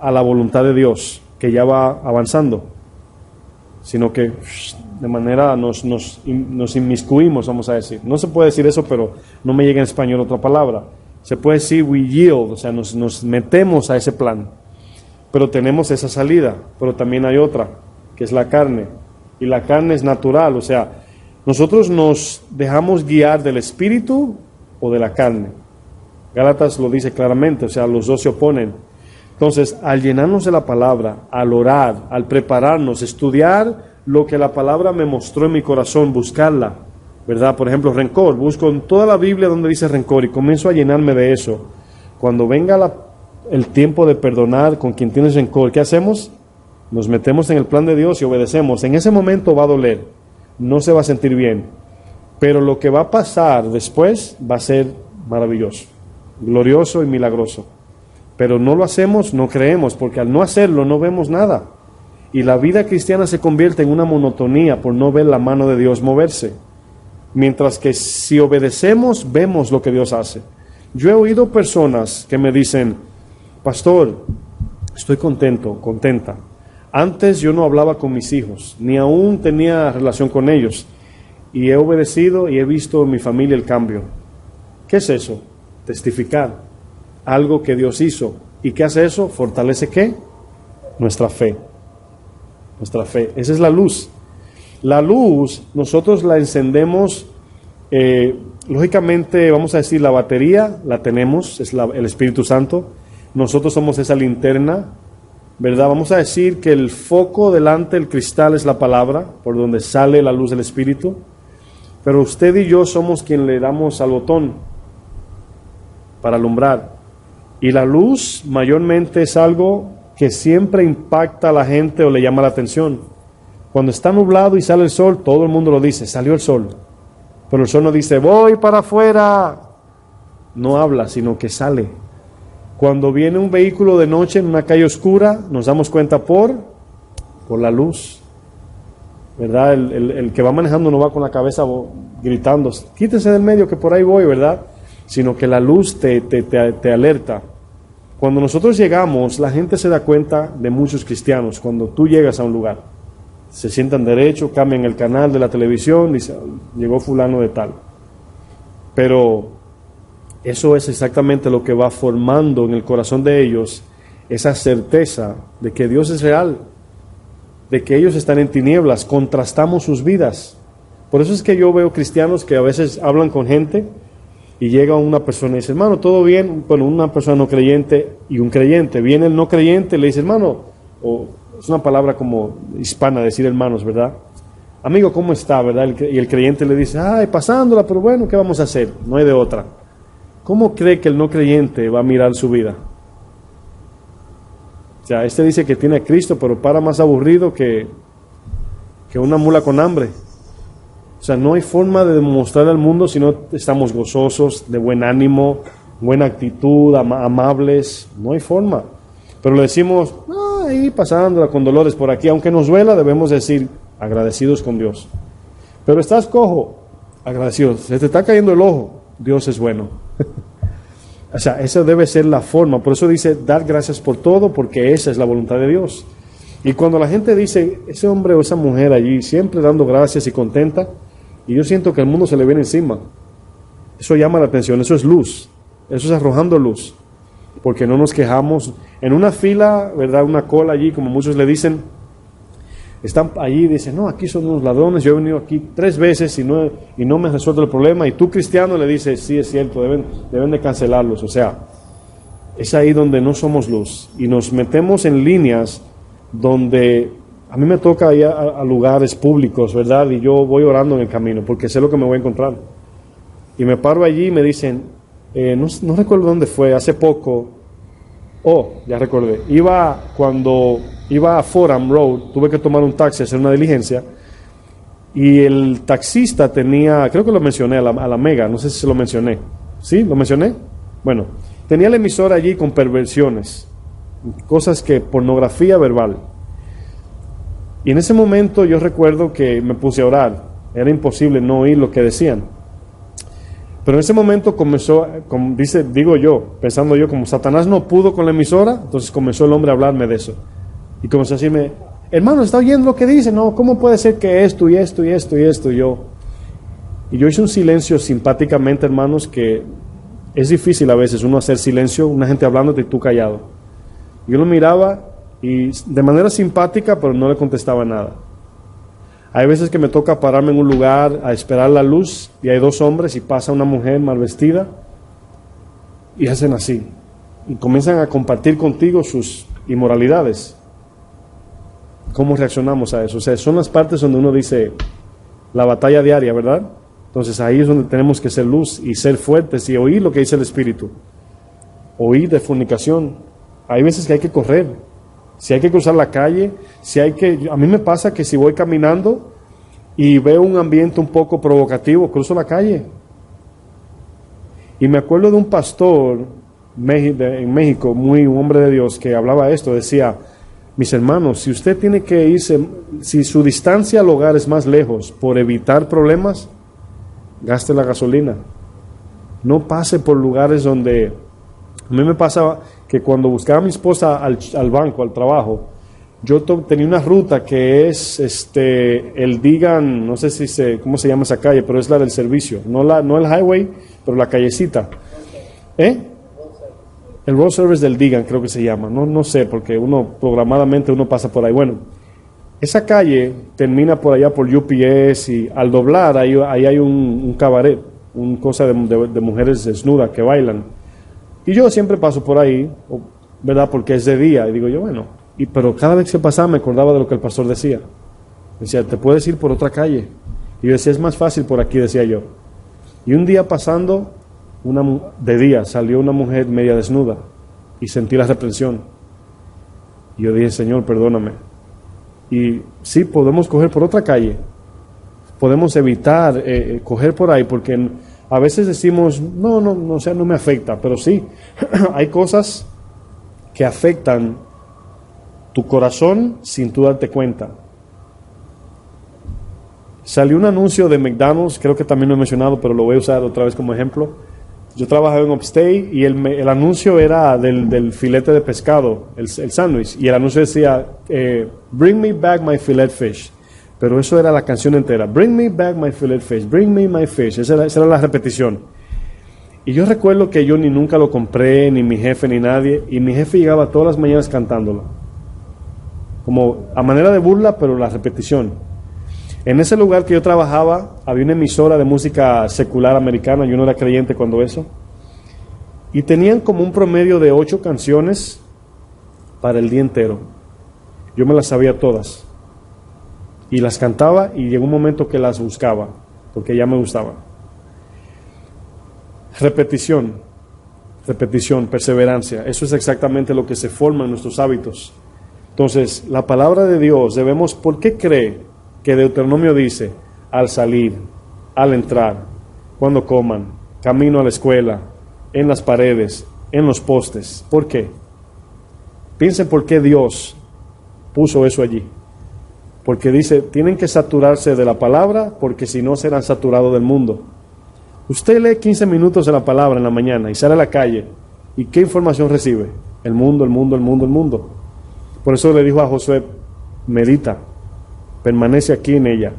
a la voluntad de Dios, que ya va avanzando, sino que de manera nos inmiscuimos, vamos a decir. No se puede decir eso, pero no me llega en español otra palabra. Se puede decir we yield, o sea, nos metemos a ese plan. Pero tenemos esa salida, pero también hay otra, que es la carne. Y la carne es natural, o sea, nosotros nos dejamos guiar del espíritu o de la carne. Gálatas lo dice claramente, o sea, los dos se oponen. Entonces, al llenarnos de la palabra, al orar, al prepararnos, estudiar lo que la palabra me mostró en mi corazón, buscarla, ¿verdad? Por ejemplo, rencor, busco en toda la Biblia donde dice rencor y comienzo a llenarme de eso. Cuando venga el tiempo de perdonar con quien tienes rencor, ¿qué hacemos? Nos metemos en el plan de Dios y obedecemos. En ese momento va a doler, no se va a sentir bien, pero lo que va a pasar después va a ser maravilloso, glorioso y milagroso. Pero no lo hacemos, no creemos, porque al no hacerlo no vemos nada. Y la vida cristiana se convierte en una monotonía por no ver la mano de Dios moverse. Mientras que si obedecemos, vemos lo que Dios hace. Yo he oído personas que me dicen, pastor, estoy contenta. Antes yo no hablaba con mis hijos, ni aún tenía relación con ellos. Y he obedecido y he visto en mi familia el cambio. ¿Qué es eso? Testificar. Algo que Dios hizo. ¿Y qué hace eso? ¿Fortalece qué? Nuestra fe. Nuestra fe. Esa es la luz. La luz nosotros la encendemos Lógicamente, vamos a decir, la batería la tenemos, es el Espíritu Santo. Nosotros somos esa linterna, ¿verdad? Vamos a decir que el foco delante del cristal es la palabra, por donde sale la luz del Espíritu. Pero usted y yo somos quien le damos al botón para alumbrar. Y la luz mayormente es algo que siempre impacta a la gente o le llama la atención. Cuando está nublado y sale el sol, todo el mundo lo dice, salió el sol. Pero el sol no dice, voy para afuera. No habla, sino que sale. Cuando viene un vehículo de noche en una calle oscura, nos damos cuenta por la luz. ¿Verdad? El que va manejando no va con la cabeza gritando, quítese del medio que por ahí voy, ¿verdad? Sino que la luz te alerta. Cuando nosotros llegamos, la gente se da cuenta de muchos cristianos. Cuando tú llegas a un lugar, se sientan derecho, cambian el canal de la televisión, dice, llegó fulano de tal. Pero eso es exactamente lo que va formando en el corazón de ellos esa certeza de que Dios es real, de que ellos están en tinieblas. Contrastamos sus vidas. Por eso es que yo veo cristianos que a veces hablan con gente y llega una persona y dice, hermano, ¿todo bien? Bueno, una persona no creyente y un creyente. Viene el no creyente y le dice, hermano, o es una palabra como hispana, decir hermanos, ¿verdad? Amigo, ¿cómo está, verdad? Y el creyente le dice, ay, pasándola, pero bueno, ¿qué vamos a hacer? No hay de otra. ¿Cómo cree que el no creyente va a mirar su vida? O sea, este dice que tiene a Cristo, pero para más aburrido que una mula con hambre. O sea, no hay forma de demostrar al mundo si no estamos gozosos, de buen ánimo, buena actitud, amables. No hay forma. Pero le decimos, ahí pasándola con dolores por aquí. Aunque nos duela, debemos decir, agradecidos con Dios. Pero estás cojo, agradecidos. Se te está cayendo el ojo, Dios es bueno. O sea, esa debe ser la forma. Por eso dice, dar gracias por todo, porque esa es la voluntad de Dios. Y cuando la gente dice, ese hombre o esa mujer allí, siempre dando gracias y contenta, y yo siento que el mundo se le viene encima. Eso llama la atención, eso es luz, eso es arrojando luz, porque no nos quejamos. En una fila, ¿verdad? Una cola allí, como muchos le dicen, están allí y dicen, no, aquí son unos ladrones, yo he venido aquí 3 veces y no me han resuelto el problema, y tú cristiano le dices, sí, es cierto, deben de cancelarlos. O sea, es ahí donde no somos luz, y nos metemos en líneas donde a mí me toca ir a lugares públicos, ¿verdad? Y yo voy orando en el camino, porque sé lo que me voy a encontrar. Y me paro allí y me dicen, no recuerdo dónde fue, hace poco, ya recordé, cuando iba a Fordham Road, tuve que tomar un taxi, hacer una diligencia, y el taxista tenía, creo que lo mencioné, a la Mega, no sé si se lo mencioné. ¿Sí? ¿Lo mencioné? Bueno, tenía el emisor allí con perversiones, cosas que, pornografía verbal. Y en ese momento yo recuerdo que me puse a orar, era imposible no oír lo que decían. Pero en ese momento comenzó, digo yo, pensando yo, como Satanás no pudo con la emisora, entonces comenzó el hombre a hablarme de eso. Y comenzó a decirme, hermano, ¿está oyendo lo que dice? No, ¿cómo puede ser que esto y esto y esto y esto? Y yo hice un silencio simpáticamente, hermanos, que es difícil a veces uno hacer silencio, una gente hablándote y tú callado. Yo lo miraba y de manera simpática, pero no le contestaba nada. Hay veces que me toca pararme en un lugar a esperar la luz y hay 2 hombres y pasa una mujer mal vestida y hacen así y comienzan a compartir contigo sus inmoralidades. ¿Cómo reaccionamos a eso? O sea, son las partes donde uno dice la batalla diaria, ¿verdad? Entonces ahí es donde tenemos que ser luz y ser fuertes y oír lo que dice el Espíritu. Oír de fornicación. Hay veces que hay que correr. Si hay que cruzar la calle, a mí me pasa que si voy caminando y veo un ambiente un poco provocativo, cruzo la calle. Y me acuerdo de un pastor en México, un hombre de Dios, que hablaba esto, decía, mis hermanos, si usted tiene que irse, si su distancia al hogar es más lejos por evitar problemas, gaste la gasolina. No pase por lugares donde... A mí me pasaba que cuando buscaba a mi esposa al banco, al trabajo, yo tenía una ruta que es el Digan, no sé cómo se llama esa calle, pero es la del servicio, no el highway, pero la callecita. El road service del Digan creo que se llama, no sé, porque programadamente uno pasa por ahí. Bueno, Esa calle termina por allá por UPS y al doblar ahí hay un cabaret, un cosa de mujeres desnudas que bailan. Y yo siempre paso por ahí, ¿verdad? Porque es de día. Y digo yo, bueno, pero cada vez que pasaba me acordaba de lo que el pastor decía. Decía, te puedes ir por otra calle. Y yo decía, es más fácil por aquí, decía yo. Y un día pasando, de día, salió una mujer media desnuda y sentí la reprensión. Y yo dije, Señor, perdóname. Y sí, podemos coger por otra calle, podemos evitar coger por ahí, porque a veces decimos, no, o sea, no me afecta, pero sí, hay cosas que afectan tu corazón sin tú darte cuenta. Salió un anuncio de McDonald's, creo que también lo he mencionado, pero lo voy a usar otra vez como ejemplo. Yo trabajaba en Upstate y el anuncio era del filete de pescado, el sándwich, y el anuncio decía, bring me back my fillet fish. Pero eso era la canción entera, bring me back my fillet fish, bring me my fish. Esa era la repetición. Y yo recuerdo que yo ni nunca lo compré, ni mi jefe, ni nadie, y mi jefe llegaba todas las mañanas cantándolo, como a manera de burla, pero la repetición. En ese lugar que yo trabajaba, había una emisora de música secular americana, yo no era creyente cuando eso, y tenían como un promedio de 8 canciones para el día entero. Yo me las sabía todas, y las cantaba, y llegó un momento que las buscaba, porque ya me gustaban. Repetición, perseverancia, eso es exactamente lo que se forma en nuestros hábitos. Entonces, la palabra de Dios, ¿por qué cree que Deuteronomio dice, al salir, al entrar, cuando coman, camino a la escuela, en las paredes, en los postes? ¿Por qué? Piensen por qué Dios puso eso allí. Porque dice, tienen que saturarse de la palabra, porque si no serán saturados del mundo. Usted lee 15 minutos de la palabra en la mañana y sale a la calle, ¿y qué información recibe? El mundo, el mundo, el mundo, el mundo. Por eso le dijo a Josué, medita, permanece aquí en ella.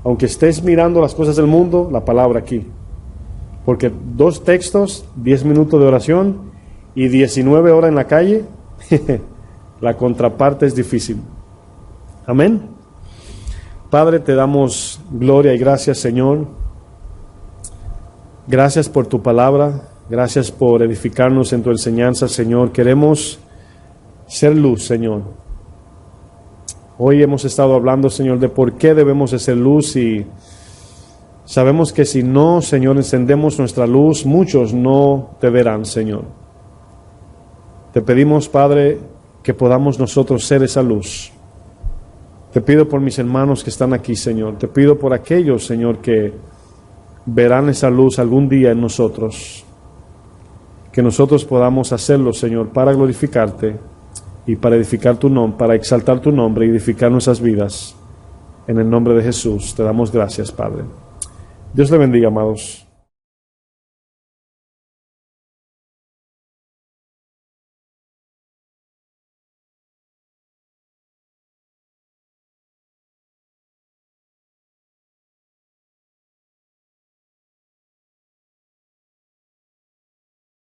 Aunque estés mirando las cosas del mundo, la palabra aquí. Porque 2 textos, 10 minutos de oración y 19 horas en la calle, la contraparte es difícil. Amén. Padre, te damos gloria y gracias, Señor. Gracias por tu palabra. Gracias por edificarnos en tu enseñanza, Señor. Queremos ser luz, Señor. Hoy hemos estado hablando, Señor, de por qué debemos de ser luz, y sabemos que si no, Señor, encendemos nuestra luz, muchos no te verán, Señor. Te pedimos, Padre, que podamos nosotros ser esa luz. Te pido por mis hermanos que están aquí, Señor. Te pido por aquellos, Señor, que verán esa luz algún día en nosotros. Que nosotros podamos hacerlo, Señor, para glorificarte y para edificar tu nombre, para exaltar tu nombre y edificar nuestras vidas. En el nombre de Jesús te damos gracias, Padre. Dios le bendiga, amados.